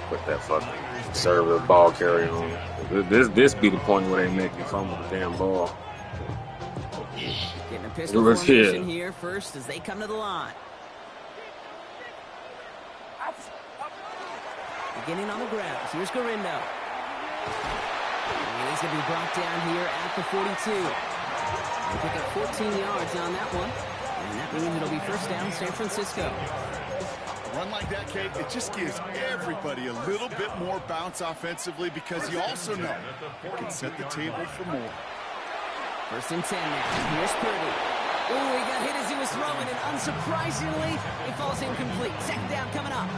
Put that fucking conservative ball carrier on. This be the point where they make me fumble the damn ball. Getting a pistol formation here first as they come to the line. Beginning on the ground. Here's Garindo. And he's going to be brought down here at the 42. They pick up 14 yards on that one. And that means it'll be first down San Francisco. A run like that, Kate, it just gives everybody a little bit more bounce offensively because you also know it can set the table for more. First and 10 now. Here's Purdy. Oh, he got hit as he was throwing, and unsurprisingly, it falls incomplete. Second down coming up.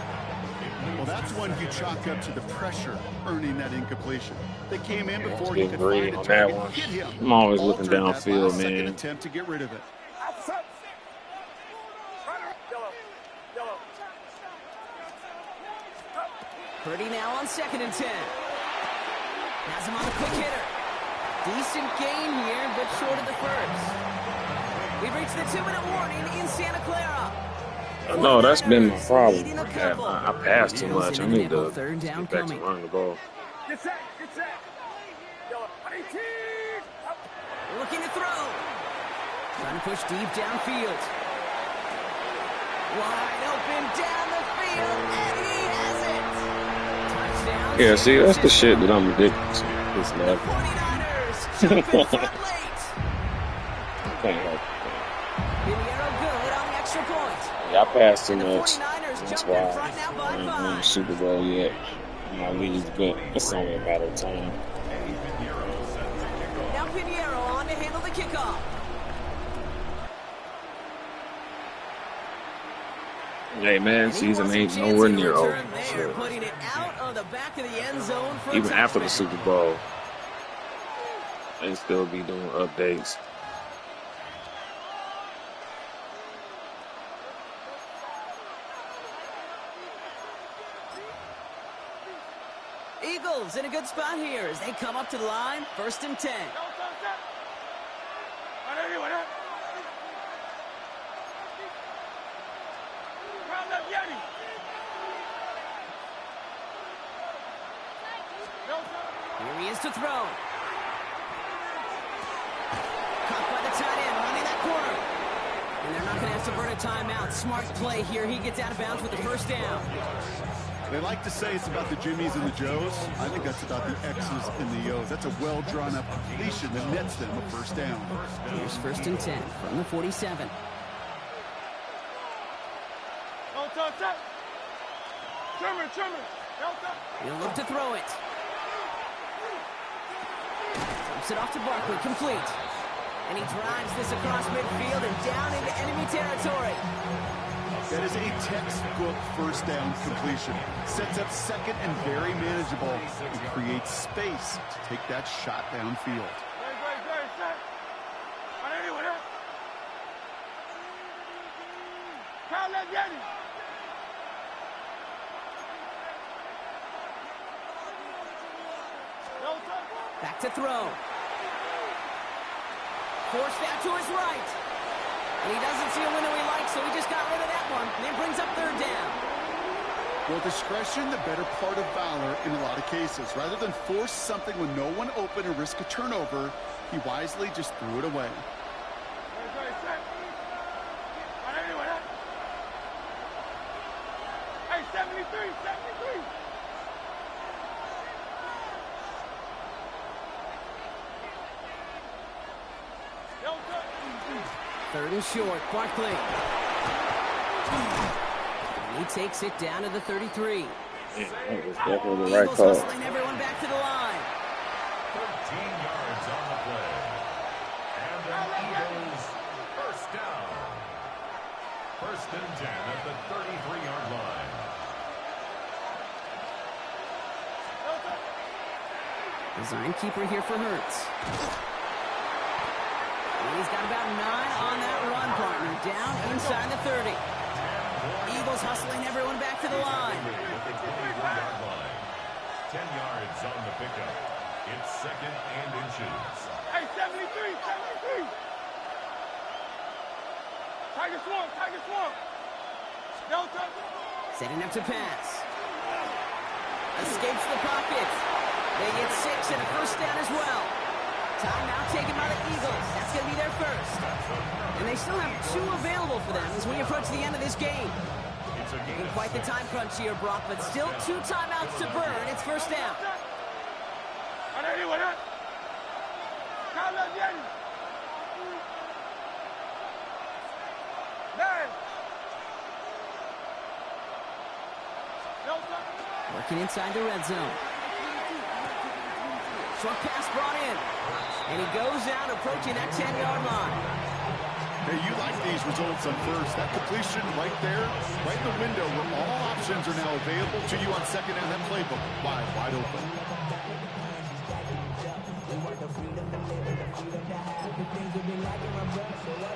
Well, that's one you chalk up to the pressure earning that incompletion. They came in before he could find a target, hit him. I'm always looking downfield, man. Attempt to get rid of it. Purdy now on second and 10. Has him on the quick hitter. Decent gain here, but short of the first. We've reached the 2-minute warning in Santa Clara. No, that's been my problem. I pass too much. I need to get back to running the ball. Get set, get set. Looking to throw. Trying to push deep downfield. Wide open down the field, and he has it. Touchdown. Yeah, see, that's the shit that I'm addicted to. This level. 49ers jumping front late. Can't help it. Pinheiro good on the extra point. Yeah, I passed too The much. 49ers That's jump in why front now I by ain't won the 5. Super Bowl yet. My league's good. It's only a matter of time. Now Pinheiro on to handle the kickoff. Hey, man, season ain't nowhere near over. They're putting it out on the back of the end zone for Even after the Super Bowl, they still be doing updates. Eagles in a good spot here as they come up to the line. First and 10. Here he is to throw. Caught by the tight end, running that corner. And they're not going to have to burn a timeout. Smart play here. He gets out of bounds with the first down. They like to say it's about the Jimmies and the Joes. I think that's about the X's and the O's. That's a well-drawn-up completion that nets them a first down. Here's first and 10 from the 47. He'll look to throw it. Dumps it off to Barkley, complete. And he drives this across midfield and down into enemy territory. That is a textbook first down completion. Sets up second and very manageable and creates space to take that shot downfield. Back to throw. Forced out to his right. And he doesn't see a window he likes, so he just got rid of that one. And it brings up third down. Well, discretion, the better part of valor in a lot of cases. Rather than force something when no one open and risk a turnover, he wisely just threw it away. Hey, 73. Third and short, Barkley. And he takes it down to the 33. Yeah, that was definitely the right call. Hustling everyone back to the line. 13 yards on the play. And an Eagles first down. First and 10 at the 33-yard line. Design keeper here for Hurts. He's got about 9 on that run, partner. Down inside the 30. Eagles hustling everyone back to the line. At the 23-yard line. 10 yards on the pickup. It's 2nd and inches. Hey, 73, 73. Tiger swamp, Tiger swamp. Delta. Setting up to pass. Escapes the pocket. They get 6 and a first down as well. Timeout taken by the Eagles. That's going to be their first. And they still have 2 available for them as we approach the end of this game. Been quite the time crunch here, Brock, but still 2 timeouts to burn. It's first down. Working inside the red zone. Short pass brought in. And he goes out approaching that 10-yard line. Hey, you like these results on first. That completion right there, right in the window where all options are now available to you on second and that playbook. Wide open.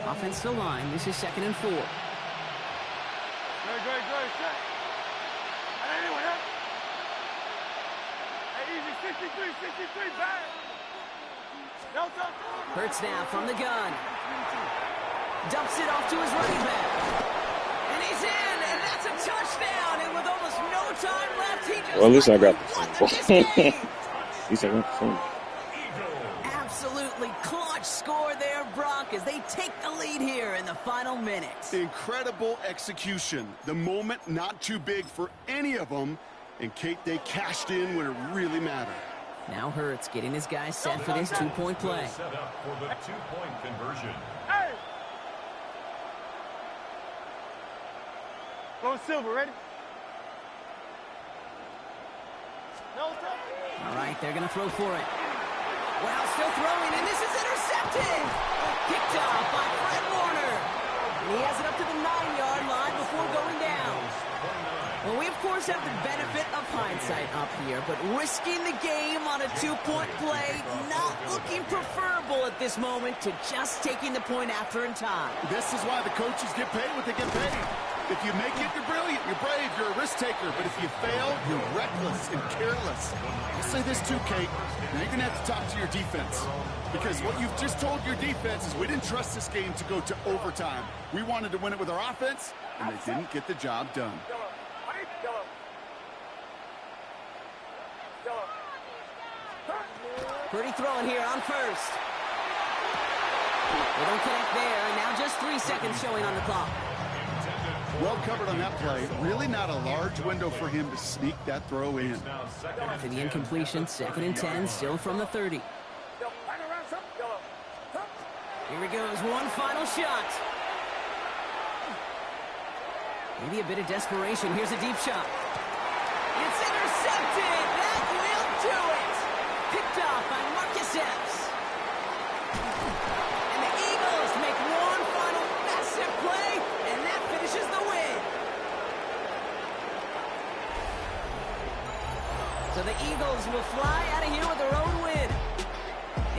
Offensive line. This is 2nd and 4. Good. Check. Hey, easy. 63, back. Delta. Hurts now from the gun. Dumps it off to his running back. And he's in, and that's a touchdown. And with almost no time left, he just Well, at least I got the game. At least I got the phone. Absolutely clutch score there, Brock, as they take the lead here in the final minutes. Incredible execution. The moment not too big for any of them. And Kate, they cashed in when it really mattered. Now Hurts getting his guys set for this 2-point play. Set up for the 2-point conversion. Hey. Go Silver, ready? Delta. All right, they're going to throw for it. Well, still throwing, and this is intercepted. Picked off by Fred Warner. And he has it up to the 9-yard line before going down. Well, we, of course, have the benefit of hindsight up here, but risking the game on a 2-point play, not looking preferable at this moment to just taking the point after in time. This is why the coaches get paid what they get paid. If you make it, you're brilliant, you're brave, you're a risk taker. But if you fail, you're reckless and careless. I'll say this too, Kate. Now you're going to have to talk to your defense. Because what you've just told your defense is we didn't trust this game to go to overtime. We wanted to win it with our offense, and they didn't get the job done. Pretty throwing here on first. They don't connect there, and now just 3 seconds showing on the clock. Well covered on that play. Really not a large window for him to sneak that throw in. After the incompletion, 2nd and 10, still from the 30. Here he goes, one final shot. Maybe a bit of desperation. Here's a deep shot. It's intercepted. That will do it. Picked off by Marcus Epps. And the Eagles make one final massive play, and that finishes the win. So the Eagles will fly out of here with their own win.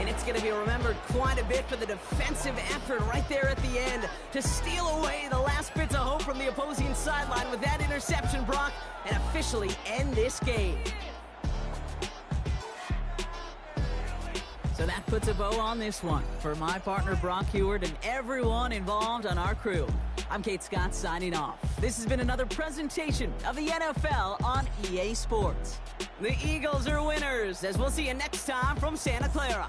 And it's going to be remembered quite a bit for the defensive effort right there at the end to steal away the last bits of hope from the opposing sideline with that interception, Brock, and officially end this game. So that puts a bow on this one. For my partner, Brock Heward, and everyone involved on our crew, I'm Kate Scott signing off. This has been another presentation of the NFL on EA Sports. The Eagles are winners, as we'll see you next time from Santa Clara.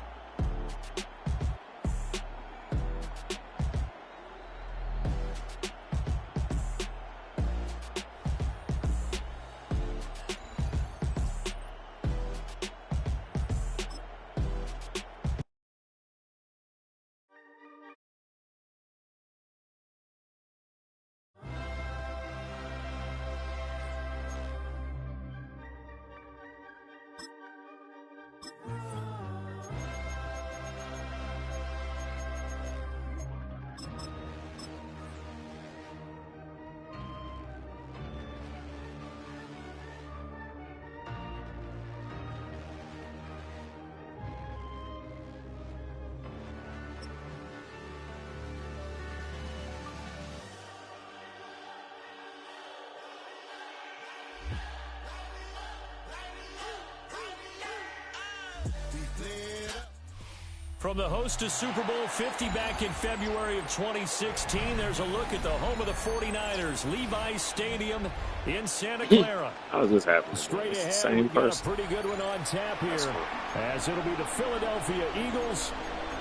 From the host to Super Bowl 50 back in February of 2016, there's a look at the home of the 49ers, Levi's Stadium in Santa Clara. How does this happen? Straight ahead, Same we've got a person. pretty good one on tap here, as it'll be the Philadelphia Eagles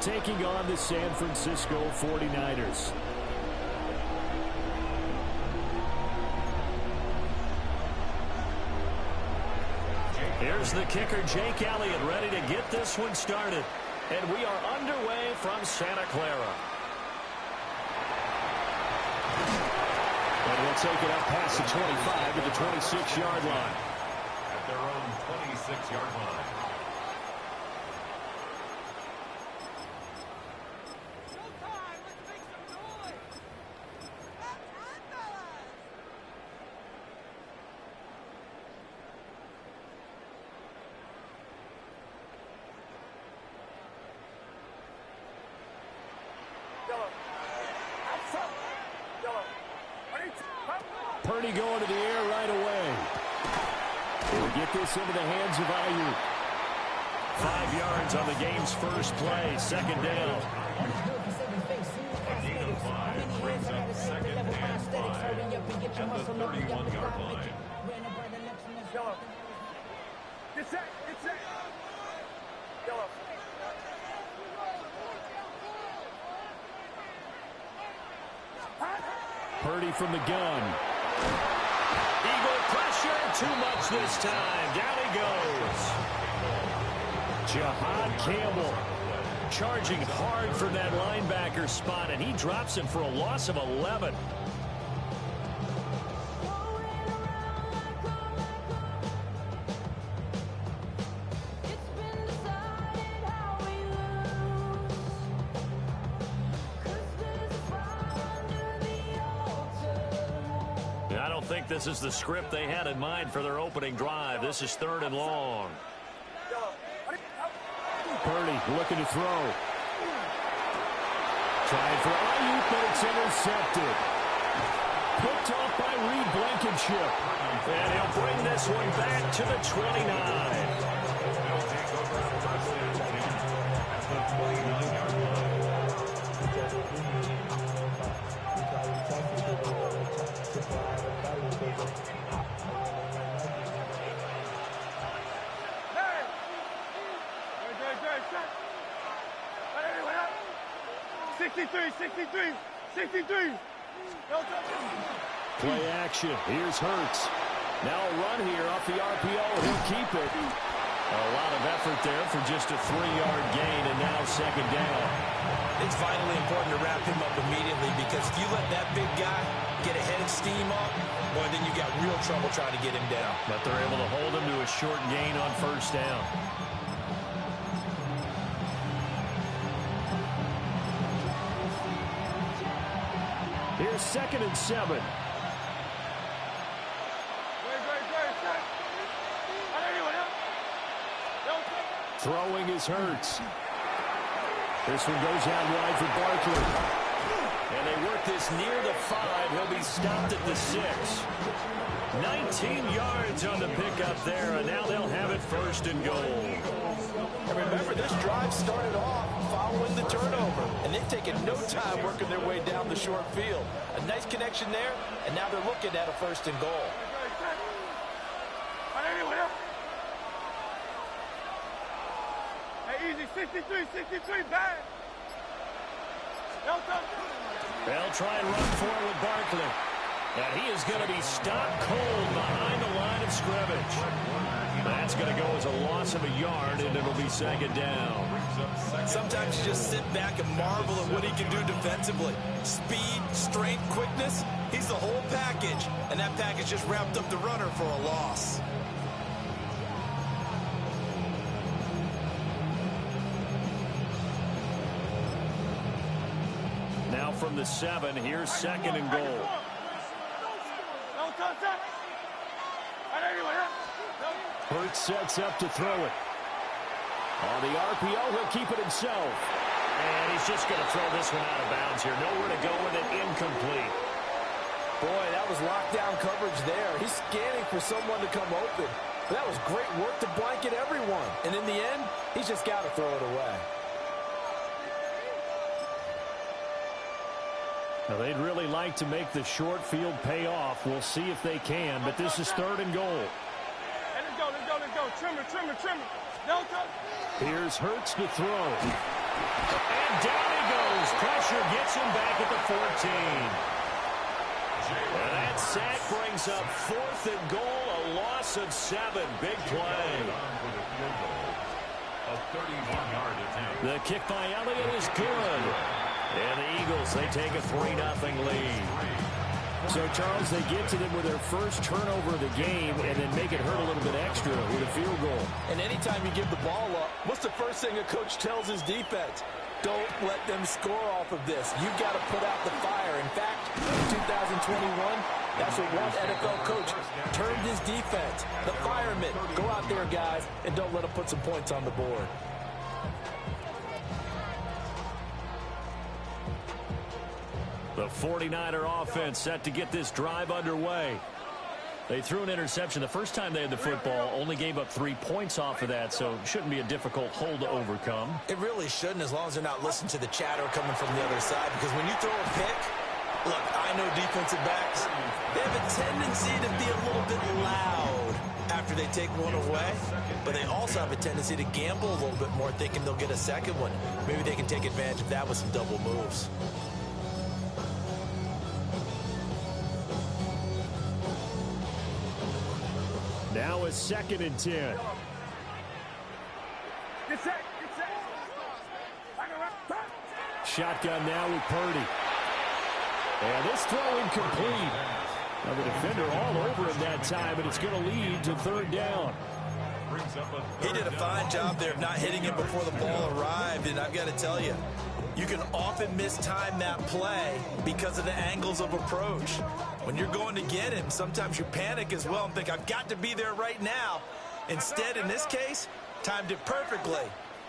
taking on the San Francisco 49ers. Here's the kicker, Jake Elliott, ready to get this one started. And we are underway from Santa Clara. And we'll take it up past the 25 to the 26-yard line. At their own 26-yard line. Purdy going to the air right away. We'll get this into the hands of Ayuk. 5 yards on the game's first play, second down. A gain of 5 brings up second and 5 at the 31-yard line. Get set. Get set. Yellow. Purdy from the gun. Eagle pressure, too much this time. Down he goes. Jahad Campbell charging hard from that linebacker spot, and he drops him for a loss of 11. I don't think this is the script they had in mind for their opening drive. This is 3rd and long. Purdy looking to throw. Trying for Ayuk, but it's intercepted. Picked off by Reed Blankenship. And he'll bring this one back to the 29. They'll take over at first and 10 at the 29-yard line. Hey, 63. Play action. Here's Hurts. Now a run here off the RPO. He'll keep it. A lot of effort there for just a 3-yard gain, and now second down. It's vitally important to wrap him up immediately, because if you let that big guy get a head of steam up, boy, then you got real trouble trying to get him down. But they're able to hold him to a short gain on first down. Here's 2nd and 7. Throwing is Hurts. This one goes out wide for Barkley. And they work this near the 5. He'll be stopped at the 6. 19 yards on the pickup there, and now they'll have it 1st and goal. And remember, this drive started off following the turnover, and they've taken no time working their way down the short field. A nice connection there, and now they're looking at a 1st and goal. Hey, easy, 63, bad. They'll try and run forward with Barkley. And he is going to be stopped cold behind the line of scrimmage. That's going to go as a loss of a yard, and it'll be second down. Sometimes you just sit back and marvel at what he can do defensively. Speed, strength, quickness, he's the whole package. And that package just wrapped up the runner for a loss. Now from the 7, here's 2nd and goal. Hurts sets up to throw it. On the RPO, he'll keep it himself. And he's just going to throw this one out of bounds here. Nowhere to go with it, incomplete. Boy, that was lockdown coverage there. He's scanning for someone to come open. But that was great work to blanket everyone. And in the end, he He's just got to throw it away. Now, they'd really like to make the short field pay off. We'll see if they can, but this is 3rd and goal. Hey, let's go. Trim it. Delta. Here's Hurts to throw. And down he goes. Pressure gets him back at the 14. And that sack brings up 4th and goal, a loss of 7. Big play. The kick by Elliott is good. And the Eagles, they take a 3-0 lead. So, Charles, they get to them with their first turnover of the game and then make it hurt a little bit extra with a field goal. And anytime you give the ball up, what's the first thing a coach tells his defense? Don't let them score off of this. You've got to put out the fire. In fact, in 2021, that's what one NFL coach termed his defense. The firemen. Go out there, guys, and don't let them put some points on the board. The 49er offense set to get this drive underway. They threw an interception the first time they had the football, only gave up 3 points off of that, so it shouldn't be a difficult hole to overcome. It really shouldn't, as long as they're not listening to the chatter coming from the other side, because when you throw a pick, look, I know defensive backs, they have a tendency to be a little bit loud after they take one away, but they also have a tendency to gamble a little bit more, thinking they'll get a second one. Maybe they can take advantage of that with some double moves. Now a 2nd and 10. Get set. Shotgun now with Purdy. And this throw incomplete. Now the defender all over him that time, and it's going to lead to 3rd down. He did a fine job there of not hitting him before the ball arrived, and I've got to tell you, you can often mistime that play because of the angles of approach. When you're going to get him, sometimes you panic as well and think, I've got to be there right now. Instead, in this case, timed it perfectly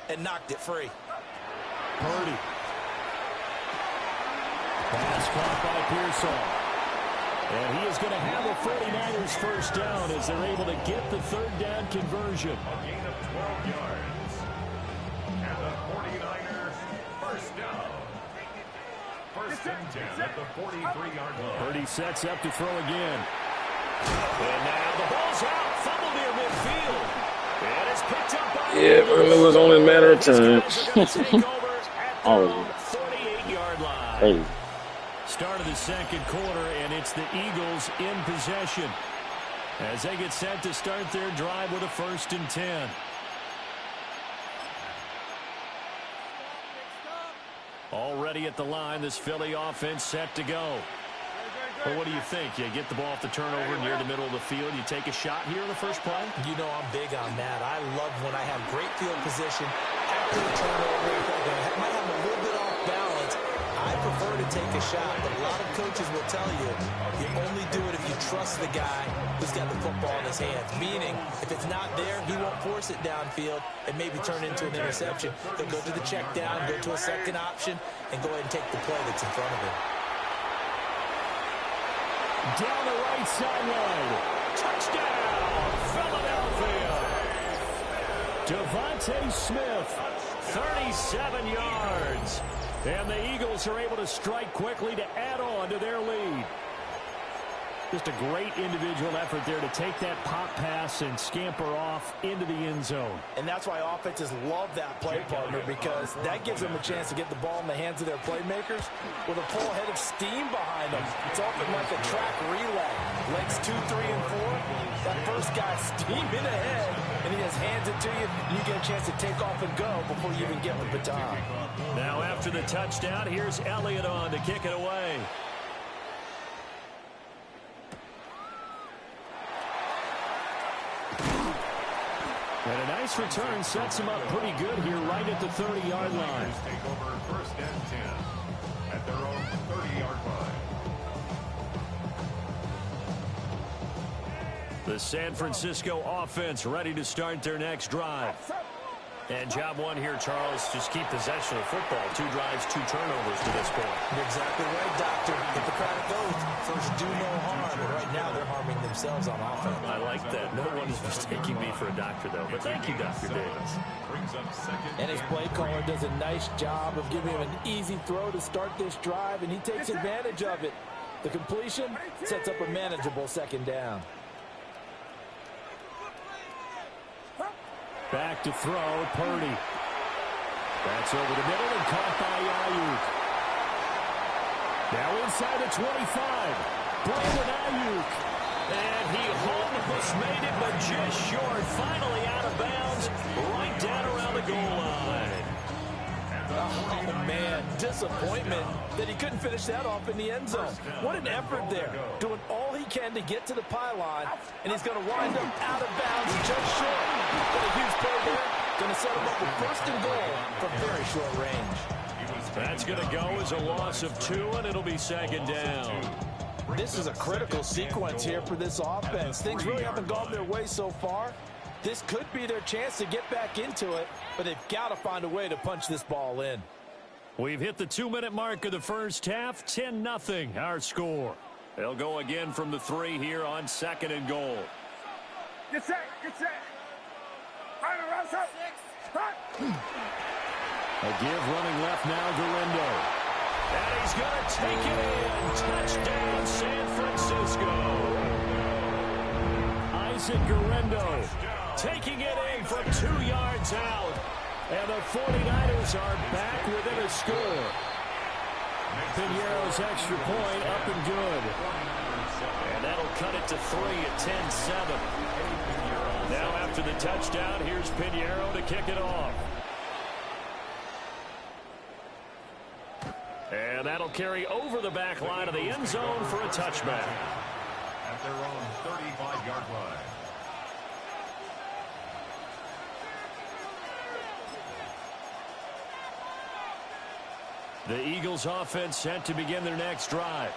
and knocked it free. Purdy. Pass caught by Pearsall. And he is going to have the 49ers first down as they're able to get the 3rd down conversion. A gain of 12 yards. And the 49ers first down. 1st and 10 at the 43-yard line. Purdy sets up to throw again. And now the ball's out. Fumble near midfield. And it's picked up by it was only a matter of time. All of them. 48-yard line. Crazy. Start of the 2nd quarter, and it's the Eagles in possession as they get set to start their drive with a 1st and 10. Already at the line, this Philly offense set to go. Well, what do you think? You get the ball off the turnover near the middle of the field. You take a shot here in the first play? You know I'm big on that. I love when I have great field position after the turnover. I might have a little bit off balance. I prefer to take a shot, but a lot of coaches will tell you only do it if you trust the guy who's got the football in his hands. Meaning, if it's not there, he won't force it downfield and maybe turn into an interception. He'll go to the check down, go to a second option, and go ahead and take the play that's in front of him. Down the right sideline. Touchdown, Philadelphia. Devontae Smith, 37 yards. And the Eagles are able to strike quickly to add on to their lead. Just a great individual effort there to take that pop pass and scamper off into the end zone. And that's why offenses love that play partner, because that gives them a chance to get the ball in the hands of their playmakers with a full head of steam behind them. It's often like a track relay. Legs 2, 3, and 4. That first guy steaming ahead, and he just hands it to you, and you get a chance to take off and go before you even get the baton. Now after the touchdown, here's Elliott on to kick it away. And a nice return sets him up pretty good here right at the 30-yard line. Take over 1st and 10 at their own 30-yard line. The San Francisco offense ready to start their next drive. And job one here, Charles, just keep possession of the football. 2 drives, 2 turnovers to this point. You're exactly right, Doctor. Hippocratic oath. First, do no harm. And right now, they're harming themselves on offense. I like that. No one is mistaking me for a doctor, though. But thank you, Dr. Davis. And his play caller does a nice job of giving him an easy throw to start this drive, and he takes advantage of it. The completion sets up a manageable second down. Back to throw, Purdy. That's over the middle and caught by Ayuk. Now inside the 25. Brandon Ayuk. And he almost made it, but just short. Finally out of bounds, right down around the goal line. Oh, man, disappointment that he couldn't finish that off in the end zone. What an effort there, doing all he can to get to the pylon, and he's going to wind up out of bounds just short. But a huge play there, going to set him up with first and goal from very short range. That's going to go as a loss of 2, and it'll be second down. This is a critical sequence here for this offense. Things really haven't gone their way so far. This could be their chance to get back into it, but they've got to find a way to punch this ball in. We've hit the 2-minute mark of the first half. 10-0 our score. They'll go again from the 3 here on second and goal. Get set, get set. A give running left now, Galindo. And he's going to take it in. Touchdown, San Francisco. Isaac Guerrero taking it in from 2 yards out. And the 49ers are back within a score. Piñeiro's extra point up and good. And that'll cut it to 3 at 10-7. Now after the touchdown, here's Piñeiro to kick it off. And that'll carry over the back line of the end zone for a touchback. At their own 35-yard line. The Eagles offense set to begin their next drive.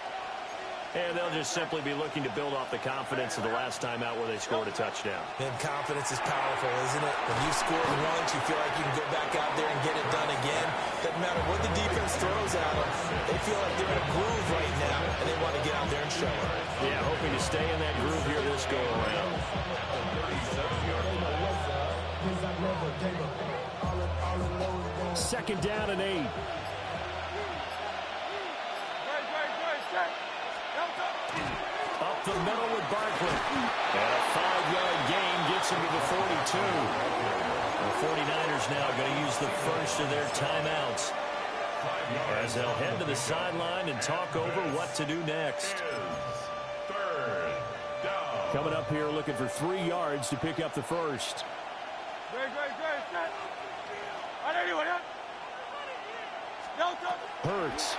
And they'll just simply be looking to build off the confidence of the last time out where they scored a touchdown. And confidence is powerful, isn't it? When you scored once, you feel like you can go back out there and get it done again. Doesn't matter what the defense throws at them. They feel like they're in a groove right now, and they want to get out there and show it. Yeah, hoping to stay in that groove here this go-around. Second down and 8. Up the middle with Barkley. And a 5-yard gain gets him to the 42. The 49ers now going to use the first of their timeouts as they'll head to the sideline and talk over what to do next. Coming up here looking for 3 yards to pick up the first. Hurts.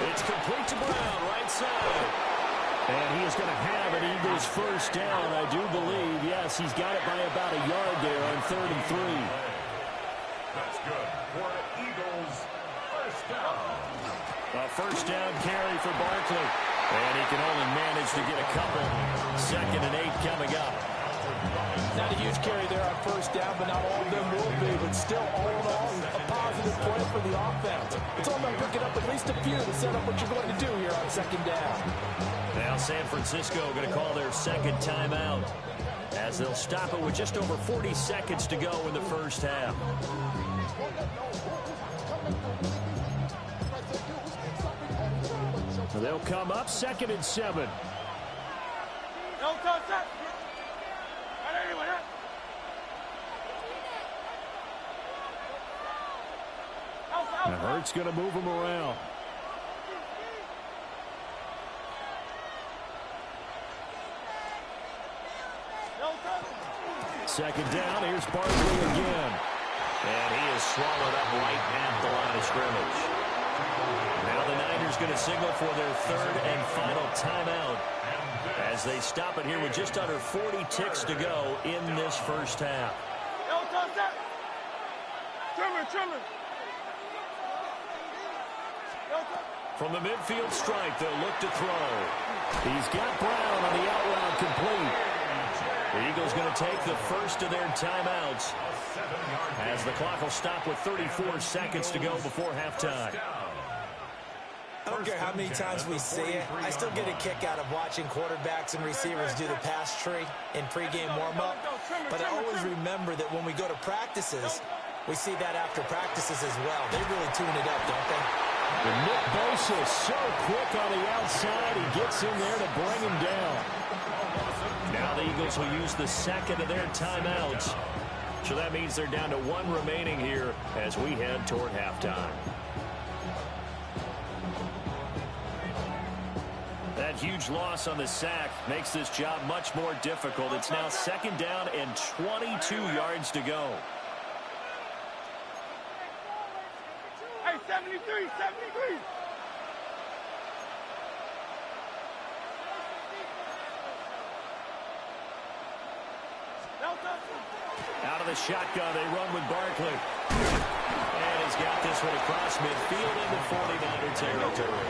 It's complete to Brown, right side. And he is going to have an Eagles first down, I do believe. Yes, he's got it by about a yard there on 3rd and 3. That's good for Eagles first down. A first down carry for Barkley. And he can only manage to get a couple. 2nd and 8 coming up. Not a huge carry there on first down, but not all of them will be. But still, all in all, a positive play for the offense. It's all about picking up at least a few to set up what you're going to do here on second down. Now San Francisco going to call their second timeout as they'll stop it with just over 40 seconds to go in the first half. They'll come up 2nd and 7. And Hurts going to move him around. Second down, here's Barkley again. And he is swallowed up right at the line of scrimmage. Now the Niners going to signal for their 3rd and final timeout as they stop it here with just under 40 ticks to go in this first half. From the midfield stripe, they'll look to throw. He's got Brown on the out route complete. The Eagles going to take the first of their timeouts as the clock will stop with 34 seconds to go before halftime. I don't care how many times we see it. I still get a kick out of watching quarterbacks and receivers do the pass tree in pregame warm-up. But I always remember that when we go to practices, we see that after practices as well. They really tune it up, don't they? And Nick Bosa is so quick on the outside. He gets in there to bring him down. Now the Eagles will use the second of their timeouts. So that means they're down to one remaining here as we head toward halftime. That huge loss on the sack makes this job much more difficult. It's now second down and 22 yards to go. Hey, 73, 73. Out of the shotgun, they run with Barkley. And he's got this one across midfield into 49er territory.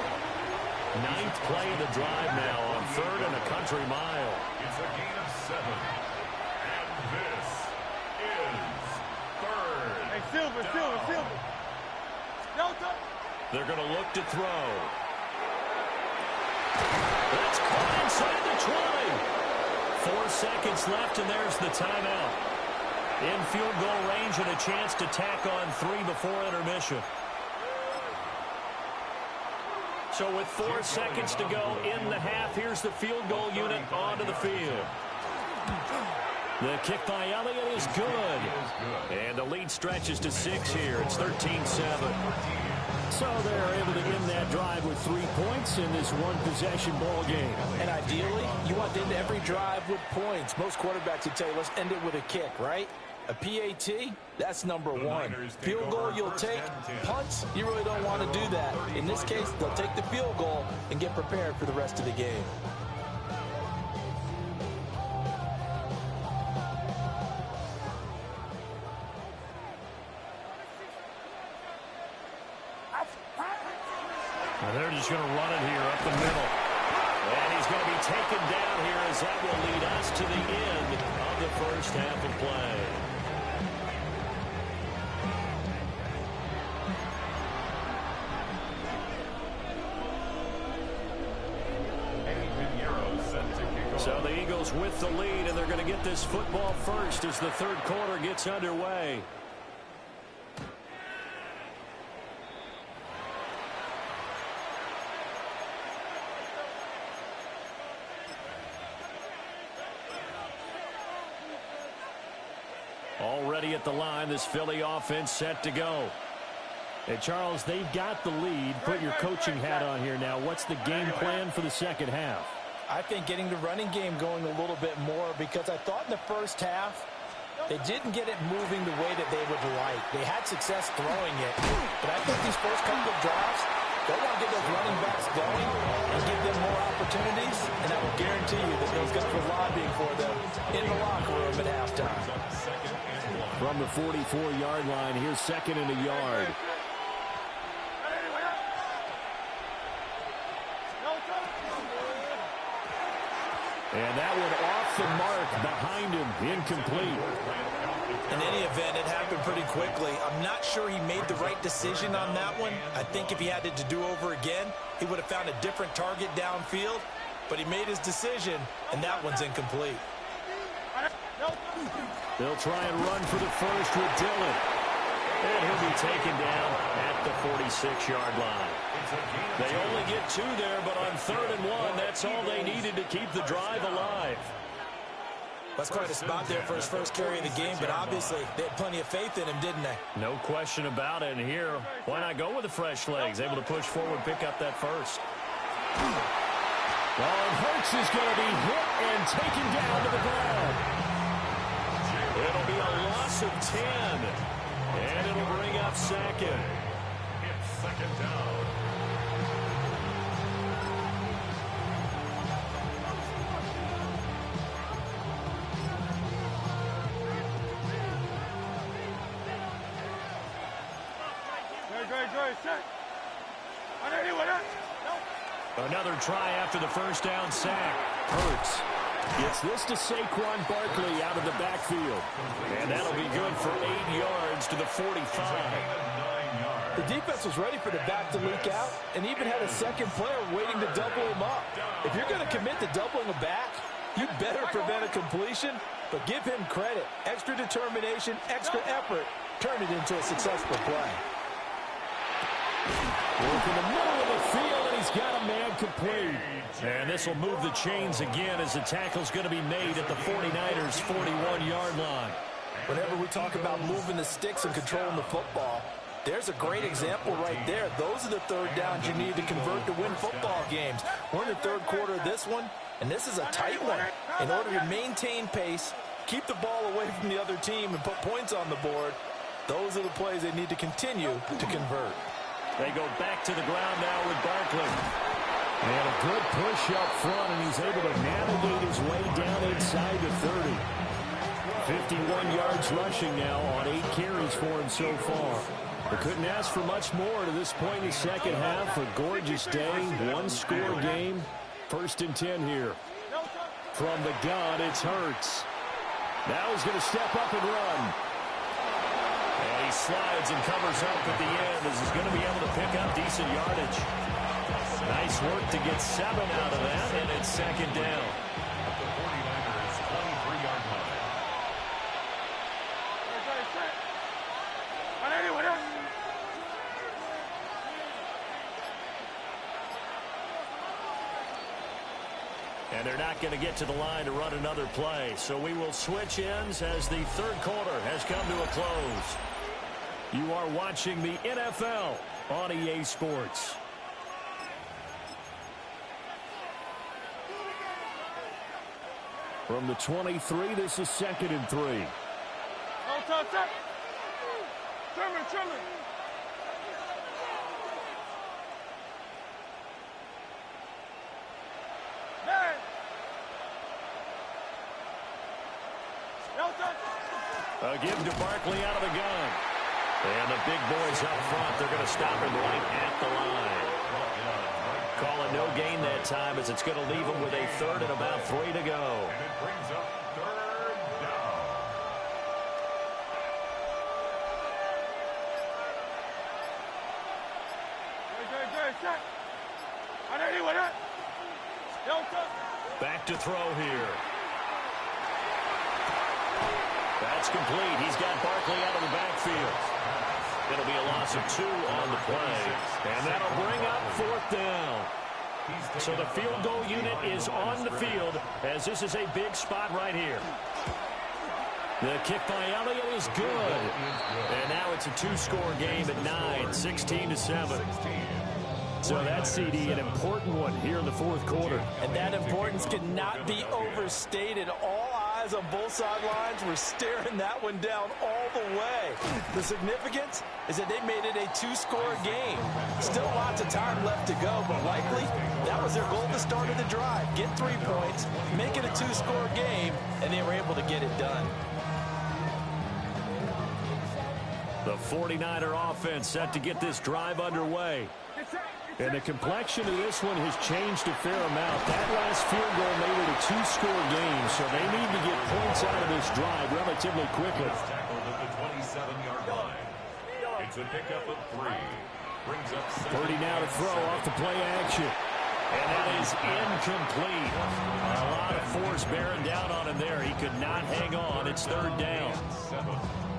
Ninth play of the drive now on third and a country mile. It's a gain of 7. And this is third. Hey, Silver. Delta. They're going to look to throw. That's caught inside the 20. 4 seconds left, and there's the timeout. In field goal range and a chance to tack on 3 before intermission. So with 4 seconds to go in the half, here's the field goal unit onto the field. The kick by Elliott is good. And the lead stretches to 6 here. It's 13-7. So they're able to end that drive with 3 points in this one-possession ball game. And ideally, you want to end every drive with points. Most quarterbacks would tell you, let's end it with a kick, right? A PAT, that's number 1. Field goal you'll take. Punts, you really don't want to do that. In this case, they'll take the field goal and get prepared for the rest of the game. And they're just going to run it here up the middle. And he's going to be taken down here as that will lead us to the end of the first half of play. So the Eagles with the lead, and they're going to get this football first as the third quarter gets underway. Already at the line, this Philly offense set to go. And Charles, they've got the lead. Put your coaching hat on here now. What's the game plan for the second half? I think getting the running game going a little bit more, because I thought in the first half they didn't get it moving the way that they would like. They had success throwing it, but I think these first couple of drives, they want to get those running backs going and give them more opportunities, and I will guarantee you that those guys were lobbying for them in the locker room at halftime. From the 44-yard line, here's second and a yard. And that one off the mark behind him, incomplete. In any event, it happened pretty quickly. I'm not sure he made the right decision on that one. I think if he had it to do over again, he would have found a different target downfield. But he made his decision, and that one's incomplete. They'll try and run for the first with Dillon. And he'll be taken down at the 46-yard line. They only get 2 there, but on 3rd and 1, that's all they needed to keep the drive alive. That's quite a spot there for his first carry of the game, but obviously they had plenty of faith in him, didn't they? No question about it. And here, why not go with the fresh legs? Able to push forward, pick up that first. Well, and Hurts is going to be hit and taken down to the ground. It'll be a loss of 10. And it'll bring up second. It's second down. Another try after the first down sack. Hurts Gets this to Saquon Barkley out of the backfield. And that'll be good for 8 yards to the 45. The defense was ready for the back to leak out and even had a second player waiting to double him up. If you're going to commit to doubling a back, you better prevent a completion, but give him credit. Extra determination, extra effort, turn it into a successful play. Work in the middle of the field, and he's got a man complete. And this will move the chains again as the tackle's going to be made at the 49ers' 41-yard line. Whenever we talk about moving the sticks and controlling the football, there's a great example right there. Those are the third downs you need to convert to win football games. We're in the third quarter of this one, and this is a tight one. In order to maintain pace, keep the ball away from the other team, and put points on the board, those are the plays they need to continue to convert. They go back to the ground now with Barkley. And a good push up front, and he's able to navigate his way down inside the 30. 51 yards rushing now on 8 carries for him so far. They couldn't ask for much more to this point in the second half. A gorgeous day, one-score game. 1st and 10 here. From the gun, it's Hurts. Now he's going to step up and run. And he slides and covers up at the end as he's going to be able to pick up decent yardage. Nice work to get 7 out of that, and it's 2nd down. At the 49ers' 23-yard line. And they're not going to get to the line to run another play. So we will switch ends as the third quarter has come to a close. You are watching the NFL on EA Sports. From the 23, this is 2nd and 3. Trimmer. A give to Barkley out of the gun. And the big boys up front, they're going to stop him right at the line. Call it no gain that time as it's going to leave him with a 3rd and about 3 to go. And it brings up 3rd down. Back to throw here. That's complete. He's got Barkley out of the backfield. It'll be a loss of 2 on the play. And that'll bring up 4th down. So the field goal unit is on the field as this is a big spot right here. The kick by Elliott is good. And now it's a 2-score game at 9, 16-7. So that's, CD, an important one here in the 4th quarter. And that importance cannot be overstated. All eyes on both sidelines were staring that one down all the way. The significance is that they made it a 2-score game. Still lots of time left to go, but likely that was their goal at the start of the drive. Get 3 points, make it a 2-score game, and they were able to get it done. The 49er offense set to get this drive underway. And the complexion of this one has changed a fair amount. That last field goal made it a 2-score game, so they need to get points out of this drive relatively quickly. Tackled at the 27-yard line. It's a pickup of 3. Brings up 30 now to throw off the play action. And that is incomplete. A lot of force bearing down on him there. He could not hang on. It's 3rd down.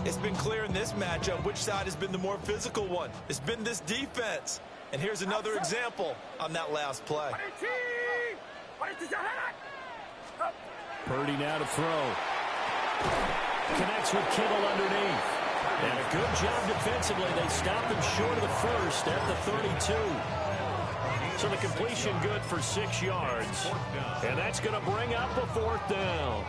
It's been clear in this matchup which side has been the more physical one. It's been this defense. And here's another example on that last play. Purdy now to throw. Connects with Kittle underneath. And a good job defensively. They stopped him short of the 1st at the 32. So the completion good for 6 yards. And that's going to bring up a 4th down.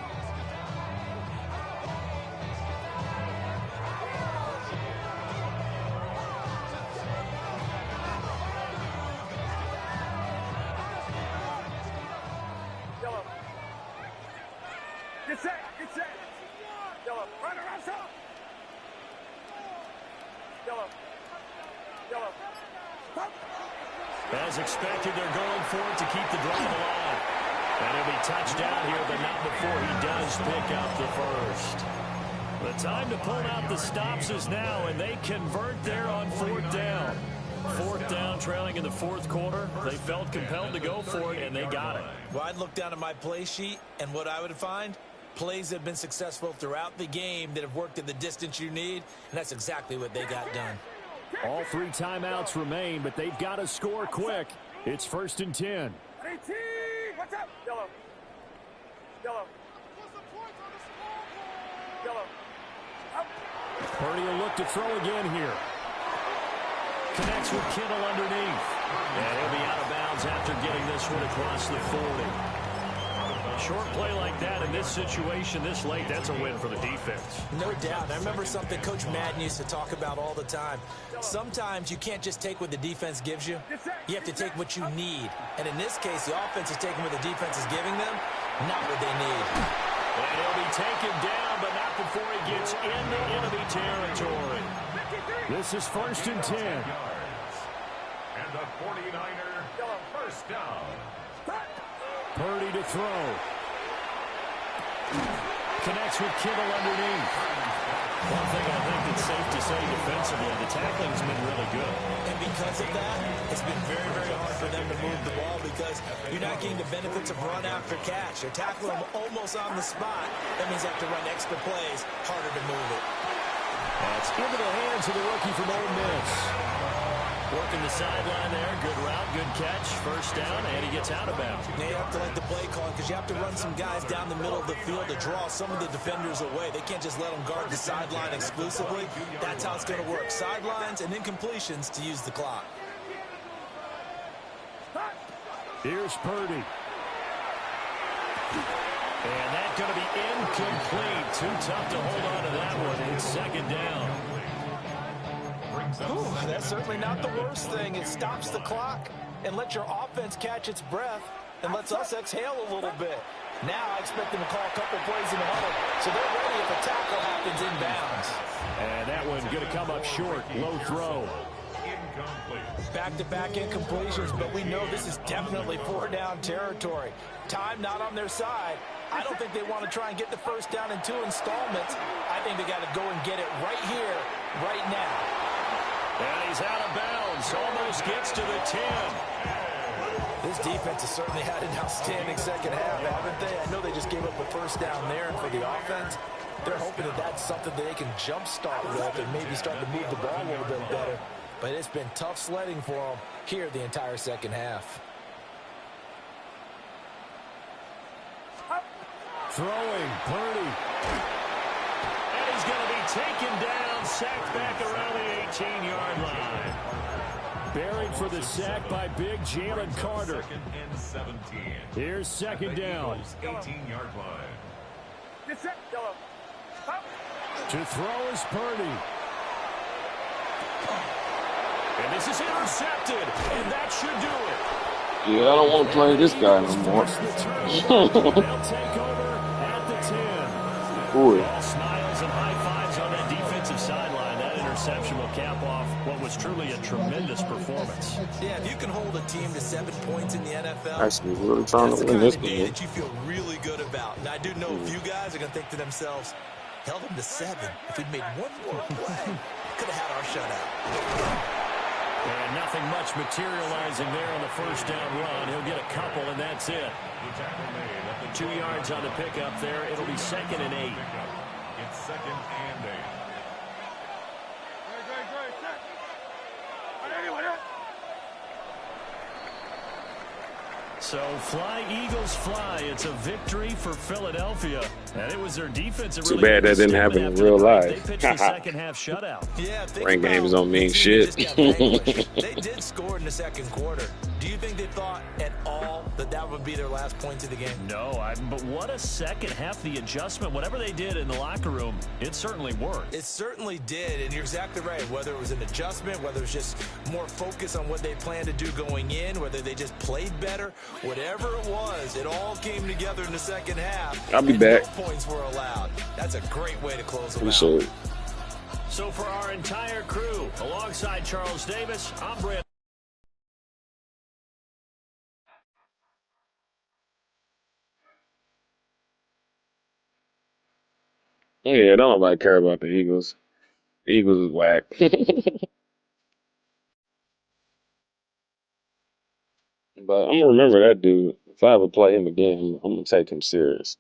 Get set. Yellow. Run around, stop. Yellow. As expected, they're going for it to keep the drive alive. And he'll be touched down here, but not before he does pick up the first. The time to pull out the stops is now, and they convert there on 4th down. 4th down, trailing in the 4th quarter. They felt compelled to go for it, and they got it. Well, I'd look down at my play sheet, and what I would find, plays that have been successful throughout the game that have worked at the distance you need, and that's exactly what they got done. All 3 timeouts remain, but they've got to score quick. It's 1st and 10. Watch out. Yellow. Yellow. Yellow. Purdy will look to throw again here. Connects with Kittle underneath. And he'll be out of bounds after getting this one across the 40. Short play like that in this situation this late, that's a win for the defense. No doubt. I remember something Coach Madden used to talk about all the time. Sometimes you can't just take what the defense gives you. You have to take what you need. And in this case, the offense is taking what the defense is giving them, not what they need. And he'll be taken down, but not before he gets into enemy territory. This is 1st and 10. And the 49er first down. Purdy to throw. Connects with Kittle underneath. One thing I think it's safe to say defensively, the tackling's been really good. And because of that, it's been very, very hard for them to move the ball because you're not getting the benefits of run after catch. They're tackling them almost on the spot. That means they have to run extra plays, harder to move it. That's into the hands of the rookie from Ole Miss. Working the sideline there. Good route, good catch. First down, and he gets out of bounds. Now you have to like the play call because you have to run some guys down the middle of the field to draw some of the defenders away. They can't just let them guard the sideline exclusively. That's how it's going to work. Sidelines and incompletions to use the clock. Here's Purdy. And that's going to be incomplete. Too tough to hold on to that one. It's 2nd down. Ooh, that's certainly not the worst thing. It stops the clock and lets your offense catch its breath and lets us exhale a little bit. Now I expect them to call a couple plays in the huddle, so they're ready if a tackle happens inbounds. And that one's going to come up short. Low throw. Back-to-back incompletions, but we know this is definitely 4-down territory. Time not on their side. I don't think they want to try and get the first down in 2 installments. I think they got to go and get it right here, right now. And he's out of bounds. Almost gets to the 10. This defense has certainly had an outstanding second half, haven't they? I know they just gave up a first down there, and for the offense, they're hoping that that's something that they can jumpstart with and maybe start to move the ball a little bit better. But it's been tough sledding for them here the entire second half. Throwing, Purdy. And he's going to be taken down, sacked back around the 18-yard line. Buried for the sack by big Jalen Carter. 2nd and 17. Here's 2nd down. 18-yard line. To throw is Purdy. And this is intercepted, and that should do it. Yeah, I don't want to play this guy no more. They'll take over at the 10. Boy. All smiles and high fives on that defensive sideline. That interception will cap off what was truly a tremendous performance. Yeah, if you can hold a team to 7 points in the NFL, Actually, really trying to win this game. that you feel really good about. And I do know a few guys are going to think to themselves, held them to 7. If we'd made one more play, could have had our shutout. And nothing much materializing there on the first down run. He'll get a couple, and that's it. 2 yards on the pickup there. It'll be 2nd and 8. It's 2nd and 8. So fly, Eagles, fly. It's a victory for Philadelphia. And it was their defense that Too really bad that didn't happen in real life. They pitched the second half shutout. Yeah, Rain games don't mean shit. They did score in the second quarter. Do you think they thought at all that that would be their last points of the game? No, but what a second half. The adjustment, whatever they did in the locker room, it certainly worked. It certainly did, and you're exactly right. Whether it was an adjustment, whether it was just more focus on what they planned to do going in, whether they just played better, whatever it was, it all came together in the second half. I'll be back. No points were allowed. That's a great way to close them out. So for our entire crew, alongside Charles Davis, I'm Brent. Yeah, don't nobody care about the Eagles. The Eagles is whack. But I'm gonna remember that dude. If I ever play him again, I'm gonna take him serious.